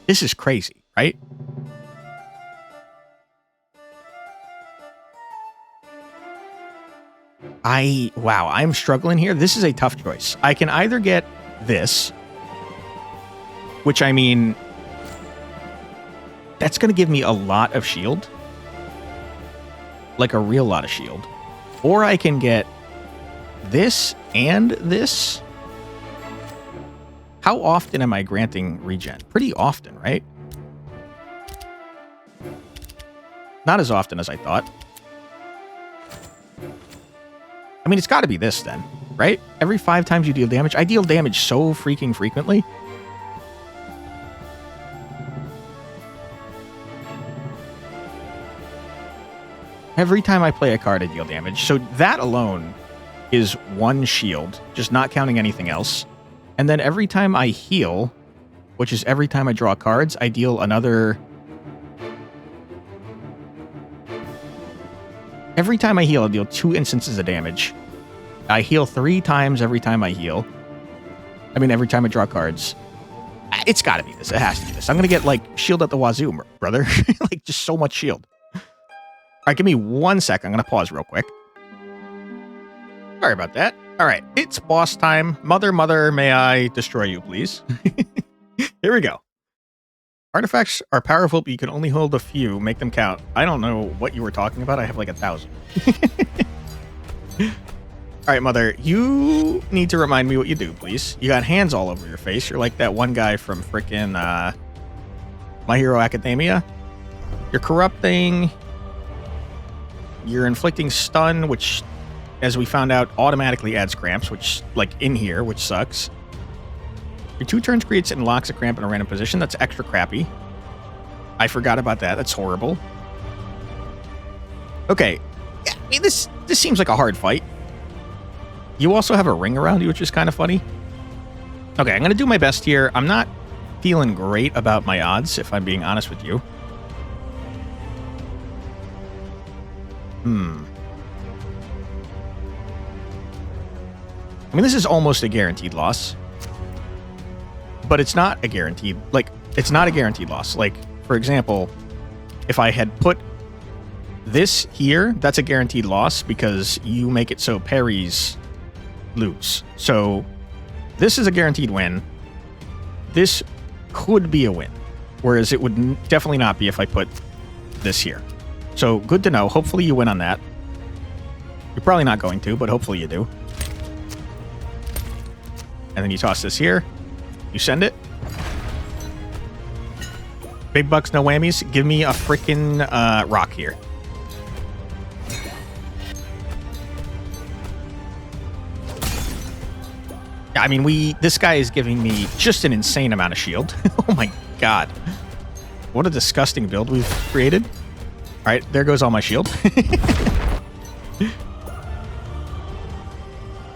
This is crazy, right? Wow, I'm struggling here. This is a tough choice. I can either get this, which I mean, that's going to give me a lot of shield. Like a real lot of shield. Or I can get this and this. How often am I granting regen? Pretty often, right? Not as often as I thought. I mean, it's got to be this then, right? Every 5 times you deal damage. I deal damage so freaking frequently. Every time I play a card, I deal damage. So that alone is 1 shield, just not counting anything else. And then every time I heal, which is every time I draw cards, I deal another... Every time I heal, I deal 2 instances of damage. I heal 3 times every time I heal. I mean, every time I draw cards. It's got to be this. It has to be this. I'm going to get, like, shield at the wazoo, brother. Like, just so much shield. All right, give me 1 second. I'm going to pause real quick. Sorry about that. All right, it's boss time. Mother, may I destroy you, please? Here we go. Artifacts are powerful, but you can only hold a few. Make them count. I don't know what you were talking about. I have like 1,000. All right, Mother, you need to remind me what you do, please. You got hands all over your face. You're like that one guy from frickin' My Hero Academia. You're corrupting. You're inflicting stun, which, as we found out, automatically adds cramps, which, like, in here, which sucks. Your 2 turns creates and locks a cramp in a random position. That's extra crappy. I forgot about that. That's horrible. Okay. Yeah, I mean, this seems like a hard fight. You also have a ring around you, which is kind of funny. Okay, I'm going to do my best here. I'm not feeling great about my odds, if I'm being honest with you. I mean, this is almost a guaranteed loss. But it's not a guaranteed... Like, it's not a guaranteed loss. Like, for example, if I had put this here, that's a guaranteed loss because you make it so parries lose. So, this is a guaranteed win. This could be a win. Whereas it would definitely not be if I put this here. So, good to know. Hopefully you win on that. You're probably not going to, but hopefully you do. And then you toss this here. You send it. Big bucks, no whammies. Give me a freaking rock here. I mean, this guy is giving me just an insane amount of shield. Oh my God. What a disgusting build we've created. All right, there goes all my shield.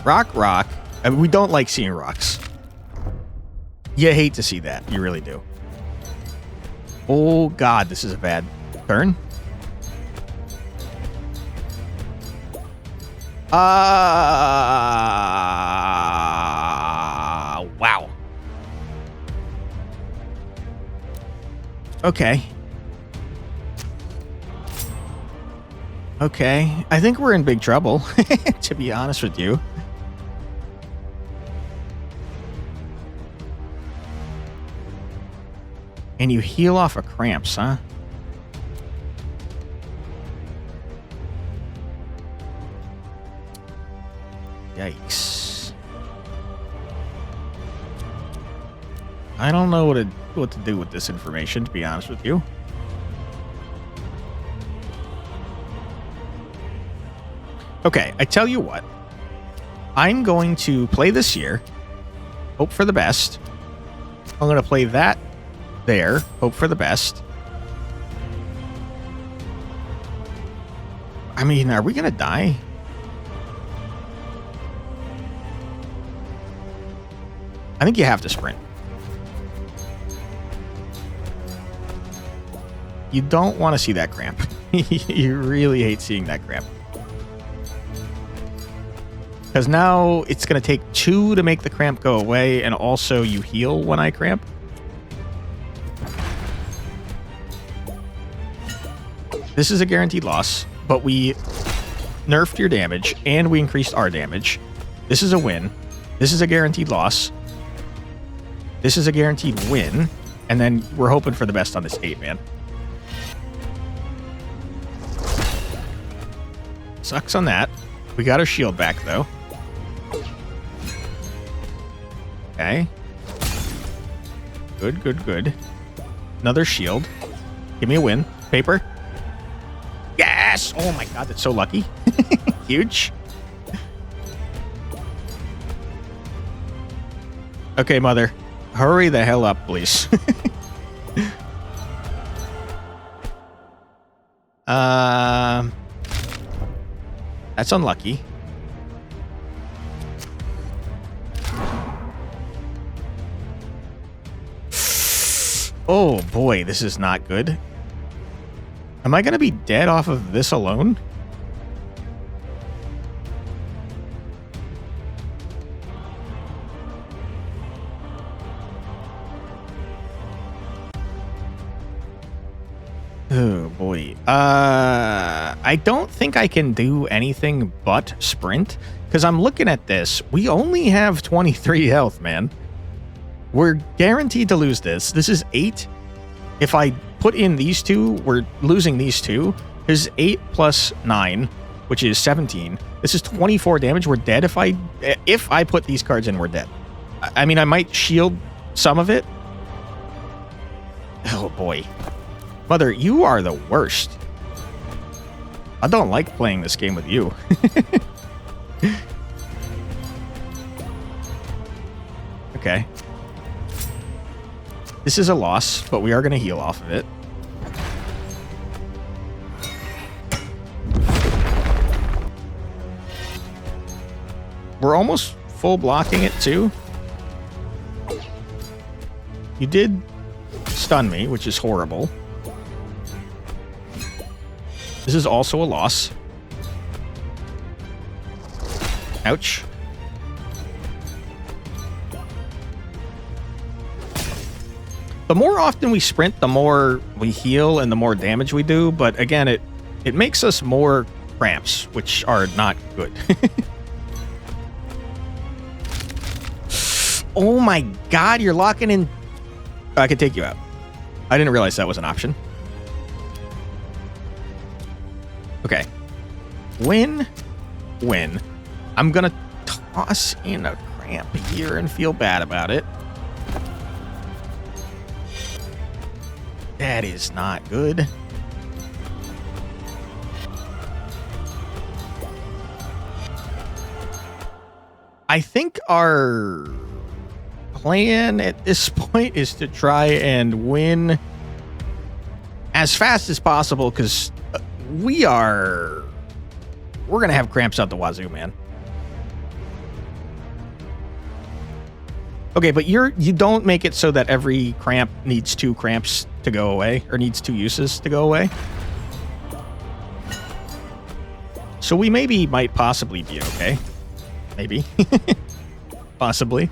Rock. I mean, we don't like seeing rocks. You hate to see that. You really do. Oh, God, this is a bad turn. Wow. Okay. I think we're in big trouble, to be honest with you. And you heal off of cramps, huh? Yikes. I don't know what to do with this information, to be honest with you. Okay, I tell you what. I'm going to play this year. Hope for the best. I'm going to play that there. Hope for the best. I mean, are we going to die? I think you have to sprint. You don't want to see that cramp. You really hate seeing that cramp. Because now it's going to take 2 to make the cramp go away, and also you heal when I cramp. This is a guaranteed loss, but we nerfed your damage, and we increased our damage. This is a win. This is a guaranteed loss. This is a guaranteed win, and then we're hoping for the best on this 8-man. Sucks on that. We got our shield back, though. Okay. Good. Another shield. Give me a win. Paper. Yes! Oh my god, that's so lucky. Huge. Okay, mother. Hurry the hell up, please. That's unlucky. Oh boy, this is not good. Am I going to be dead off of this alone? Oh boy. I don't think I can do anything but sprint, because I'm looking at this. We only have 23 health, man. We're guaranteed to lose this. This is 8. If I put in these 2, we're losing these 2. There's 8 plus 9, which is 17. This is 24 damage. We're dead if I put these cards in, we're dead. I mean, I might shield some of it. Oh boy. Mother, you are the worst. I don't like playing this game with you. Okay. This is a loss, but we are going to heal off of it. We're almost full blocking it, too. You did stun me, which is horrible. This is also a loss. Ouch. The more often we sprint, the more we heal and the more damage we do. But again, it makes us more cramps, which are not good. Oh my god, you're locking in. Oh, I could take you out. I didn't realize that was an option. Okay. Win. I'm gonna toss in a cramp here and feel bad about it. That is not good. I think our... plan at this point is to try and win as fast as possible, because we're gonna have cramps out the wazoo, man. Okay, but you don't make it so that every cramp needs 2 cramps to go away, or needs 2 uses to go away. So we might possibly be okay. Maybe. Possibly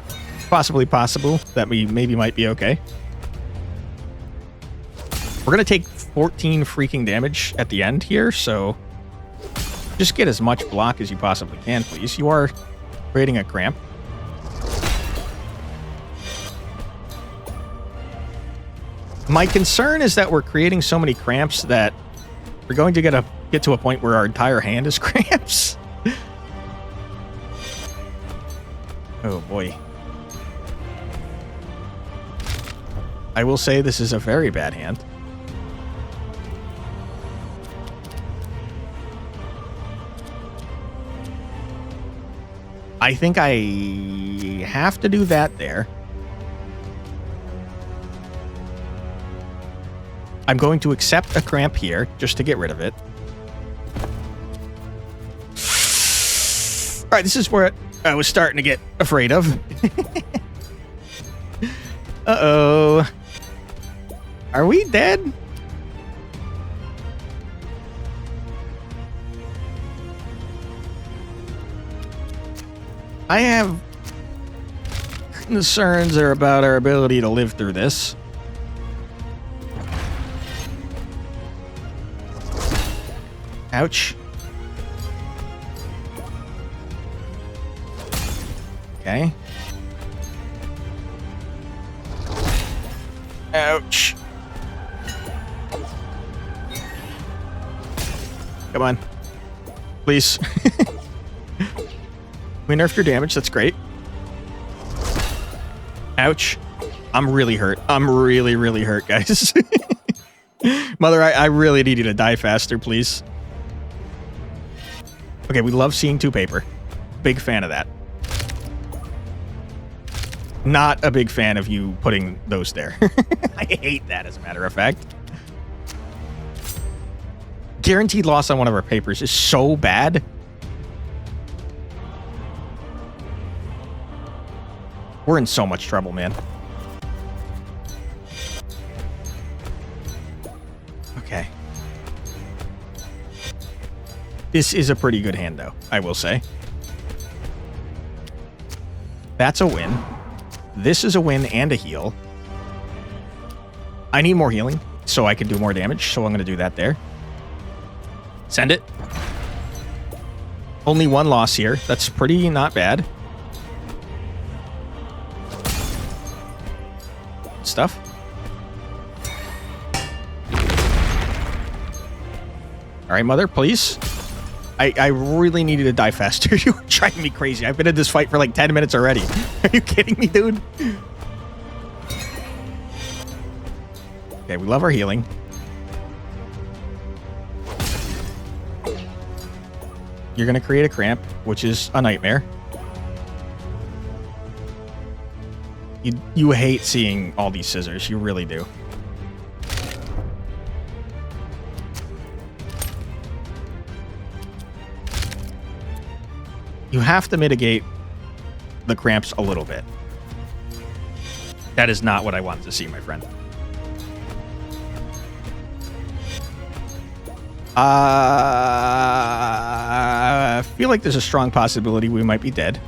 possible that we might be okay. We're gonna take 14 freaking damage at the end here, so just get as much block as you possibly can, please. You are creating a cramp. My concern is that we're creating so many cramps that we're going to get to a point where our entire hand is cramps. Oh boy. I will say this is a very bad hand. I think I have to do that there. I'm going to accept a cramp here just to get rid of it. All right, this is where I was starting to get afraid of. Uh-oh. Are we dead? I have concerns about our ability to live through this. Ouch. Okay. Ouch. Come on. Please. We nerfed your damage. That's great. Ouch. I'm really hurt. I'm really, really hurt, guys. Mother, I really need you to die faster, please. Okay, we love seeing 2 paper. Big fan of that. Not a big fan of you putting those there. I hate that, as a matter of fact. Guaranteed loss on one of our papers is so bad. We're in so much trouble, man. Okay. This is a pretty good hand, though, I will say. That's a win. This is a win and a heal. I need more healing so I can do more damage, so I'm going to do that there. Send it. Only 1 loss here. That's pretty not bad. Stuff. All right, Mother, please. I really needed to die faster. You were driving me crazy. I've been in this fight for like 10 minutes already. Are you kidding me, dude? Okay, we love our healing. You're going to create a cramp, which is a nightmare. You hate seeing all these scissors. You really do. You have to mitigate the cramps a little bit. That is not what I wanted to see, my friend. I feel like there's a strong possibility we might be dead.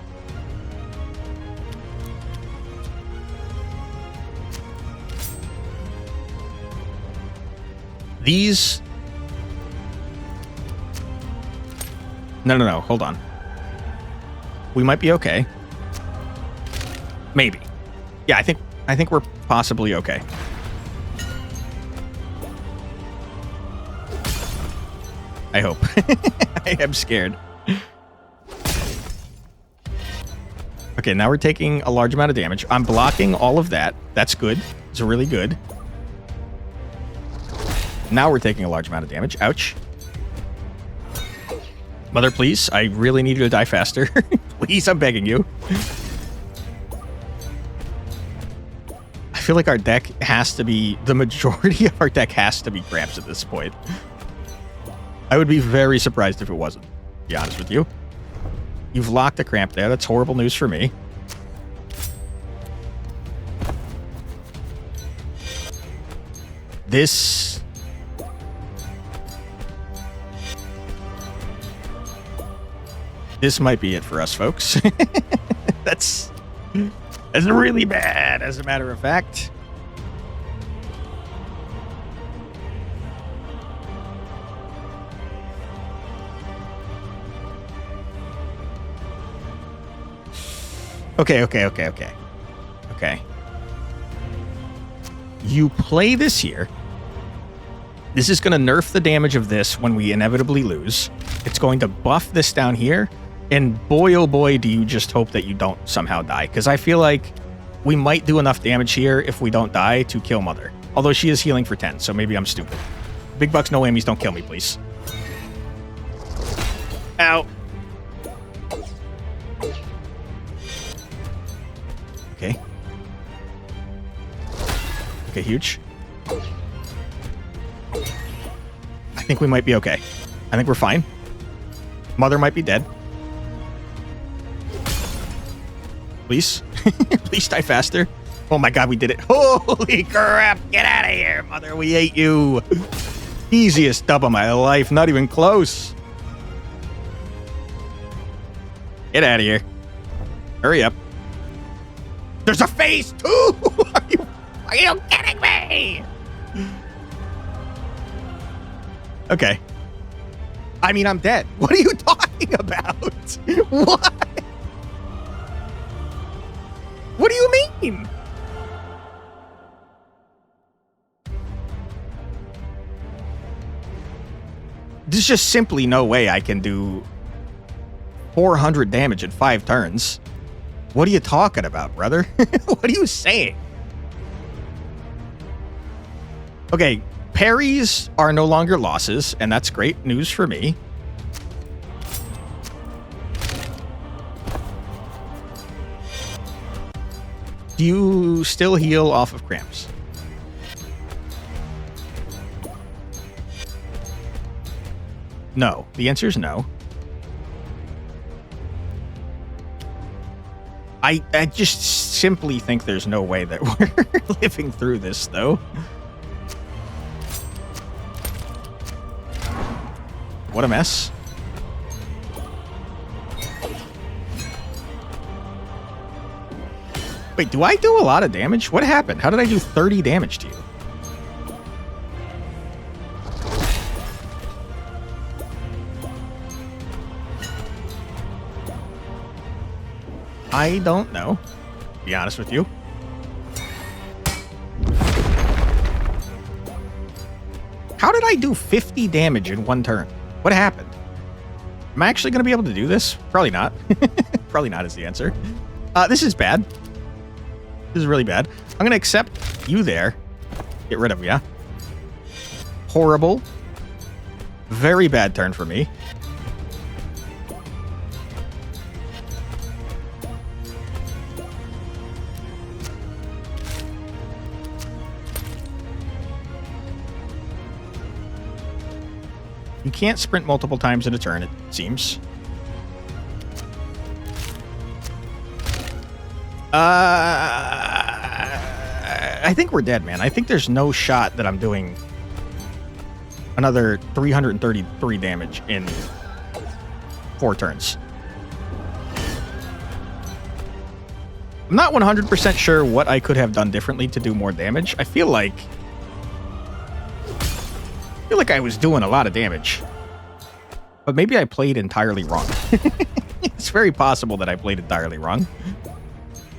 These... No. Hold on. We might be okay. Maybe. Yeah, I think we're possibly okay. I hope. I am scared. Okay, now we're taking a large amount of damage. I'm blocking all of that. That's good. It's really good. Now we're taking a large amount of damage. Ouch. Mother, please. I really need you to die faster. Please, I'm begging you. feel like our deck has to be, the majority of our deck has to be cramps at this point. I would be very surprised if it wasn't, to be honest with you. You've locked a cramp there. That's horrible news for me. This... This might be it for us, folks. That's really bad, as a matter of fact. Okay. You play this here. This is going to nerf the damage of this when we inevitably lose. It's going to buff this down here. And boy, oh boy, do you just hope that you don't somehow die. Because I feel like we might do enough damage here if we don't die to kill Mother. Although she is healing for 10, so maybe I'm stupid. Big bucks, no whammies, don't kill me, please. Ow. Okay. Okay, huge. I think we might be okay. I think we're fine. Mother might be dead. Please. Please die faster. Oh my god, we did it. Holy crap. Get out of here, Mother. We ate you. Easiest dub of my life. Not even close. Get out of here. Hurry up. There's a phase 2! Are you kidding me? Okay. I mean, I'm dead. What are you talking about? What? What do you mean? There's just simply no way I can do 400 damage in 5 turns. What are you talking about, brother? What are you saying? Okay, parries are no longer losses, and that's great news for me. Do you still heal off of cramps? No. The answer is no. I just simply think there's no way that we're living through this, though. What a mess. Wait, do I do a lot of damage? What happened? How did I do 30 damage to you? I don't know, to be honest with you. How did I do 50 damage in 1 turn? What happened? Am I actually going to be able to do this? Probably not. Probably not is the answer. This is bad. This is really bad. I'm going to accept you there. Get rid of you. Horrible. Very bad turn for me. You can't sprint multiple times in a turn, it seems. I think we're dead, man. I think there's no shot that I'm doing another 333 damage in 4 turns. I'm not 100% sure what I could have done differently to do more damage. I feel like I was doing a lot of damage. But maybe I played entirely wrong. It's very possible that I played entirely wrong.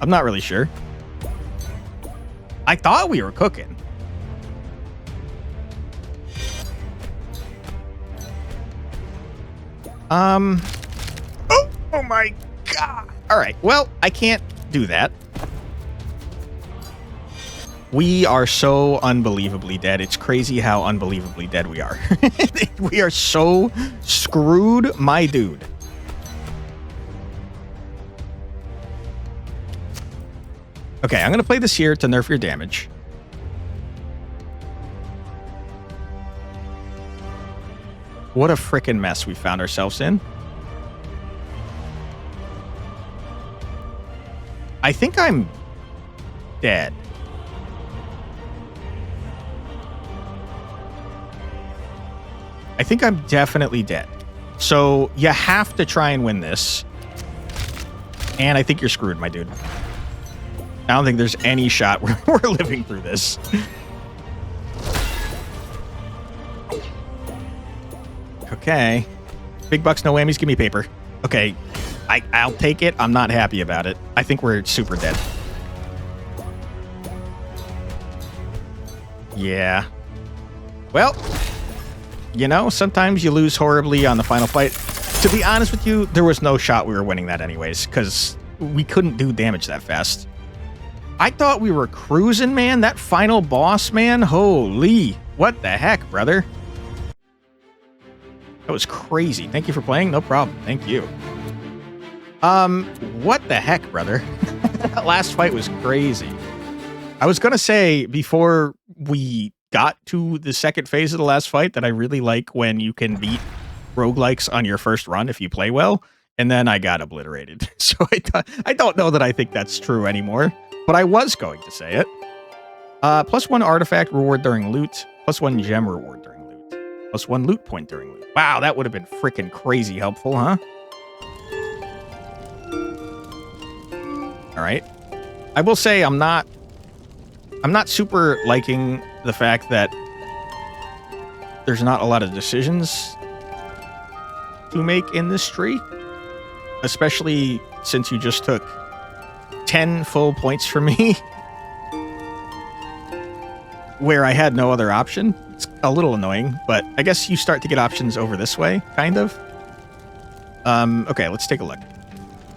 I'm not really sure. I thought we were cooking. Oh my god. All right. Well, I can't do that. We are so unbelievably dead. It's crazy how unbelievably dead we are. We are so screwed, my dude. Okay, I'm going to play this here to nerf your damage. What a freaking mess we found ourselves in. I think I'm dead. I think I'm definitely dead. So you have to try and win this. And I think you're screwed, my dude. I don't think there's any shot we're living through this. Okay. Big bucks, no whammies. Give me paper. Okay. I'll take it. I'm not happy about it. I think we're super dead. Yeah. Well, you know, sometimes you lose horribly on the final fight. To be honest with you, there was no shot we were winning that anyways, because we couldn't do damage that fast. I thought we were cruising, man. That final boss, man. Holy. What the heck, brother? That was crazy. Thank you for playing. No problem. Thank you. What the heck, brother? That last fight was crazy. I was going to say before we got to the second phase of the last fight that I really like when you can beat roguelikes on your first run if you play well, and then I got obliterated. So I don't know that I think that's true anymore, but I was going to say it. +1 artifact reward during loot, +1 gem reward during loot, +1 loot point during loot. Wow, that would have been freaking crazy helpful, huh? All right. I will say I'm not super liking the fact that there's not a lot of decisions to make in this tree, especially since you just took 10 full points from me where I had no other option. It's a little annoying, but I guess you start to get options over this way, kind of. Okay, let's take a look.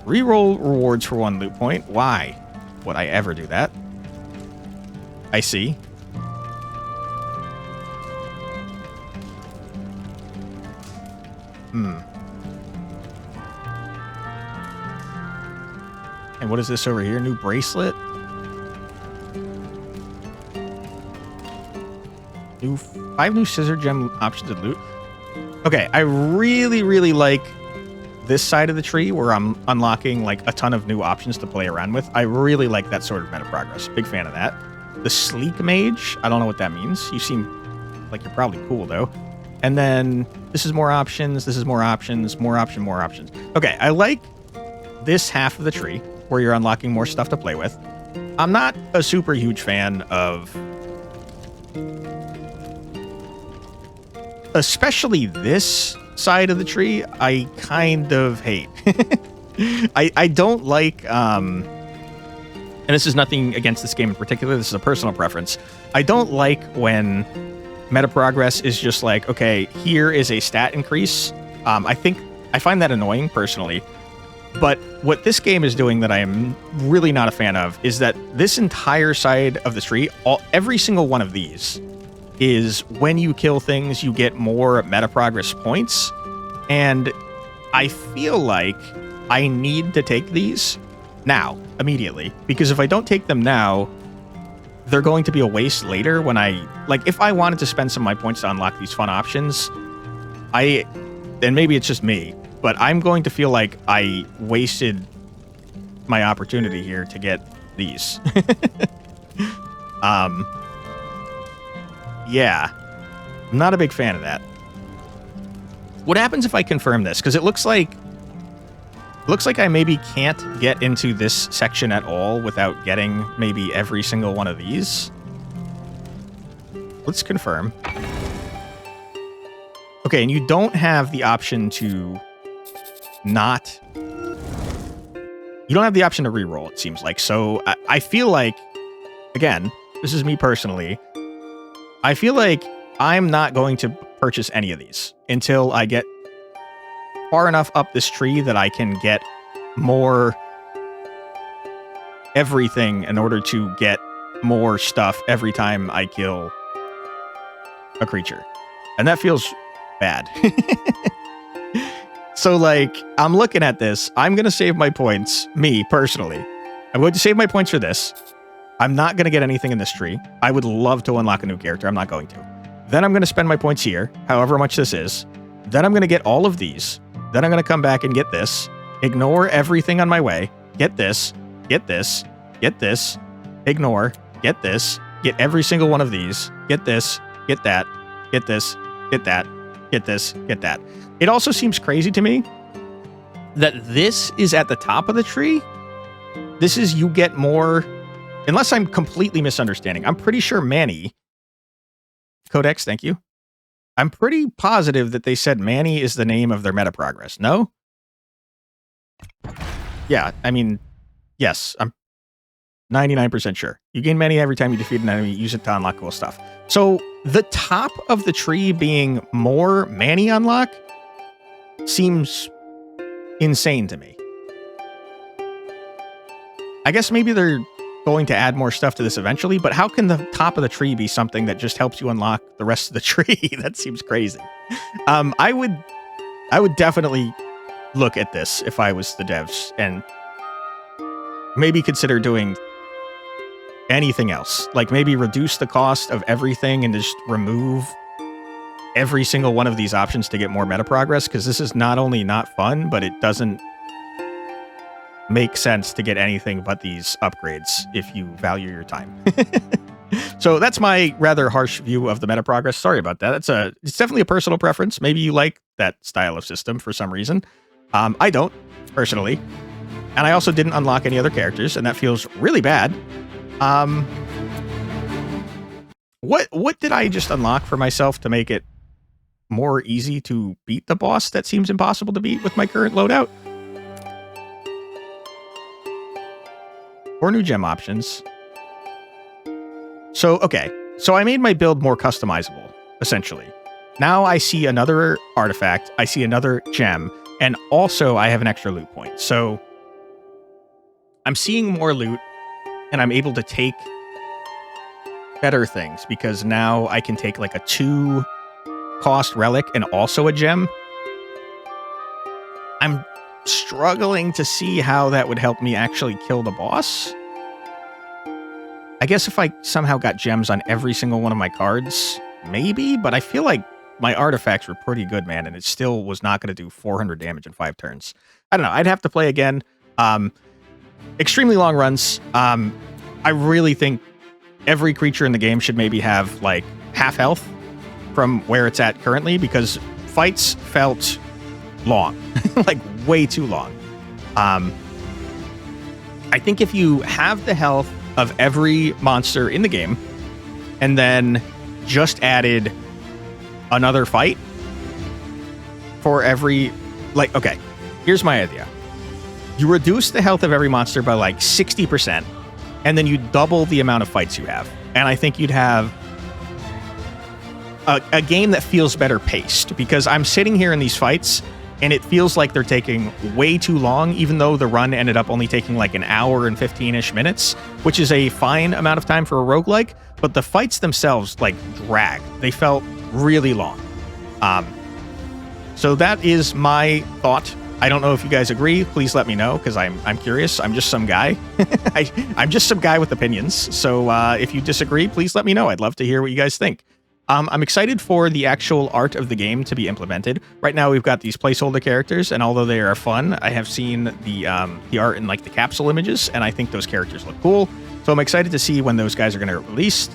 Reroll rewards for 1 loot point. Why would I ever do that? I see. And what is this over here? New bracelet? 5 new scissor gem options in loot. Okay, I really, really like this side of the tree where I'm unlocking like a ton of new options to play around with. I really like that sort of meta progress. Big fan of that. The sleek mage, I don't know what that means. You seem like you're probably cool though. And then this is more options, this is more options, more options. Okay, I like this half of the tree where you're unlocking more stuff to play with. I'm not a super huge fan of especially this side of the tree. I kind of hate. I don't like and this is nothing against this game in particular, this is a personal preference. I don't like when meta progress is just like, okay, here is a stat increase. I find that annoying personally. But what this game is doing that I am really not a fan of is that this entire side of the tree, every single one of these, is when you kill things, you get more meta progress points. And I feel like I need to take these now, immediately. Because if I don't take them now, they're going to be a waste later when if I wanted to spend some of my points to unlock these fun options, and maybe it's just me, but I'm going to feel like I wasted my opportunity here to get these. Yeah, I'm not a big fan of that. What happens if I confirm this? Because it looks like I maybe can't get into this section at all without getting maybe every single one of these. Let's confirm. Okay, and you don't have the option to not... You don't have the option to reroll, it seems like. So I feel like, again, this is me personally, I feel like I'm not going to purchase any of these until I get far enough up this tree that I can get more everything in order to get more stuff every time I kill a creature. And that feels bad. So, like, I'm looking at this. I'm going to save my points, me, personally. I'm going to save my points for this. I'm not going to get anything in this tree. I would love to unlock a new character. I'm not going to. Then I'm going to spend my points here, however much this is. Then I'm going to get all of these. Then I'm going to come back and get this. Ignore everything on my way. Get this. Get this. Get this. Ignore. Get this. Get every single one of these. Get this. Get that. Get this. Get that. Get this. Get that. It also seems crazy to me that this is at the top of the tree. This is you get more, unless I'm completely misunderstanding. I'm pretty sure Manny, Codex, thank you. I'm pretty positive that they said Manny is the name of their meta progress. No? Yeah, I mean, yes, I'm 99% sure. You gain Manny every time you defeat an enemy. Use it to unlock cool stuff. So the top of the tree being more Manny unlock seems insane to me. I guess maybe they're going to add more stuff to this eventually, but how can the top of the tree be something that just helps you unlock the rest of the tree? That seems crazy. I would definitely look at this if I was the devs and maybe consider doing anything else. Like maybe reduce the cost of everything and just remove every single one of these options to get more meta progress, because this is not only not fun, but it doesn't make sense to get anything but these upgrades if you value your time. So that's my rather harsh view of the meta progress. Sorry about that. It's definitely a personal preference. Maybe you like that style of system for some reason. I don't, personally. And I also didn't unlock any other characters, and that feels really bad. What did I just unlock for myself to make it more easy to beat the boss that seems impossible to beat with my current loadout? 4 new gem options. So, okay. So I made my build more customizable, essentially. Now I see another artifact, I see another gem, and also I have an extra loot point. So I'm seeing more loot, and I'm able to take better things, because now I can take like a 2 cost relic and also a gem. I'm struggling to see how that would help me actually kill the boss. I guess if I somehow got gems on every single one of my cards, maybe, but I feel like my artifacts were pretty good, man, and it still was not going to do 400 damage in 5 turns. I don't know. I'd have to play again. Extremely long runs. I really think every creature in the game should maybe have like half health from where it's at currently, because fights felt long, like way too long. I think if you have the health of every monster in the game and then just added another fight for every, like, okay, here's my idea. You reduce the health of every monster by like 60%, and then you double the amount of fights you have. And I think you'd have a game that feels better paced, because I'm sitting here in these fights and it feels like they're taking way too long, even though the run ended up only taking like an hour and 15-ish minutes, which is a fine amount of time for a roguelike, but the fights themselves like drag. They felt really long. So that is my thought. I don't know if you guys agree. Please let me know, because I'm curious. I'm just some guy. I'm just some guy with opinions. So if you disagree, please let me know. I'd love to hear what you guys think. I'm excited for the actual art of the game to be implemented. Right now, we've got these placeholder characters, and although they are fun, I have seen the art in like the capsule images, and I think those characters look cool. So I'm excited to see when those guys are going to get released.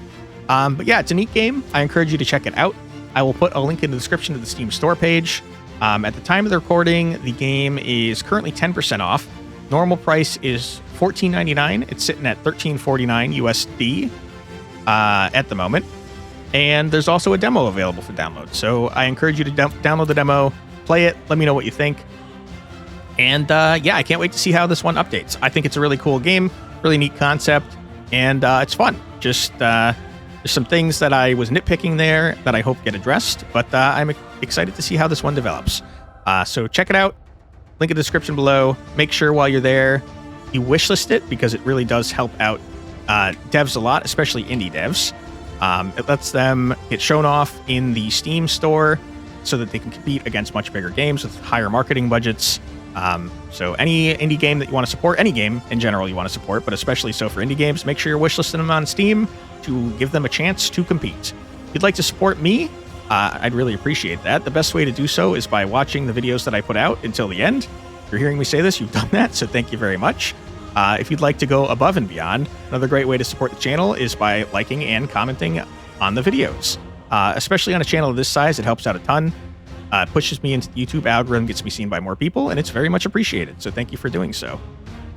But yeah, it's a neat game. I encourage you to check it out. I will put a link in the description to the Steam store page. At the time of the recording, the game is currently 10% off. Normal price is $14.99. It's sitting at $13.49 USD at the moment. And there's also a demo available for download. So I encourage you to download the demo, play it, let me know what you think. And yeah, I can't wait to see how this one updates. I think it's a really cool game, really neat concept, and it's fun. Just there's some things that I was nitpicking there that I hope get addressed, but I'm excited to see how this one develops. So check it out. Link in the description below. Make sure while you're there, you wishlist it, because it really does help out devs a lot, especially indie devs. It lets them get shown off in the Steam store so that they can compete against much bigger games with higher marketing budgets. So any indie game that you want to support, any game in general you want to support, but especially so for indie games, make sure you're wishlisting them on Steam to give them a chance to compete. If you'd like to support me, I'd really appreciate that. The best way to do so is by watching the videos that I put out until the end. If you're hearing me say this, you've done that, so thank you very much. If you'd like to go above and beyond, another great way to support the channel is by liking and commenting on the videos. Especially on a channel of this size, it helps out a ton. Pushes me into the YouTube algorithm, gets me seen by more people, and it's very much appreciated, so thank you for doing so.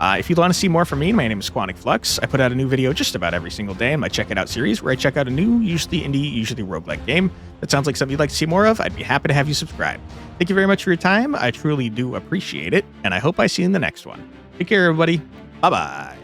If you'd want to see more from me, my name is Quantic Flux. I put out a new video just about every single day in my Check It Out series, where I check out a new, usually indie, usually roguelike game. That sounds like something you'd like to see more of. I'd be happy to have you subscribe. Thank you very much for your time. I truly do appreciate it, and I hope I see you in the next one. Take care, everybody. Bye-bye.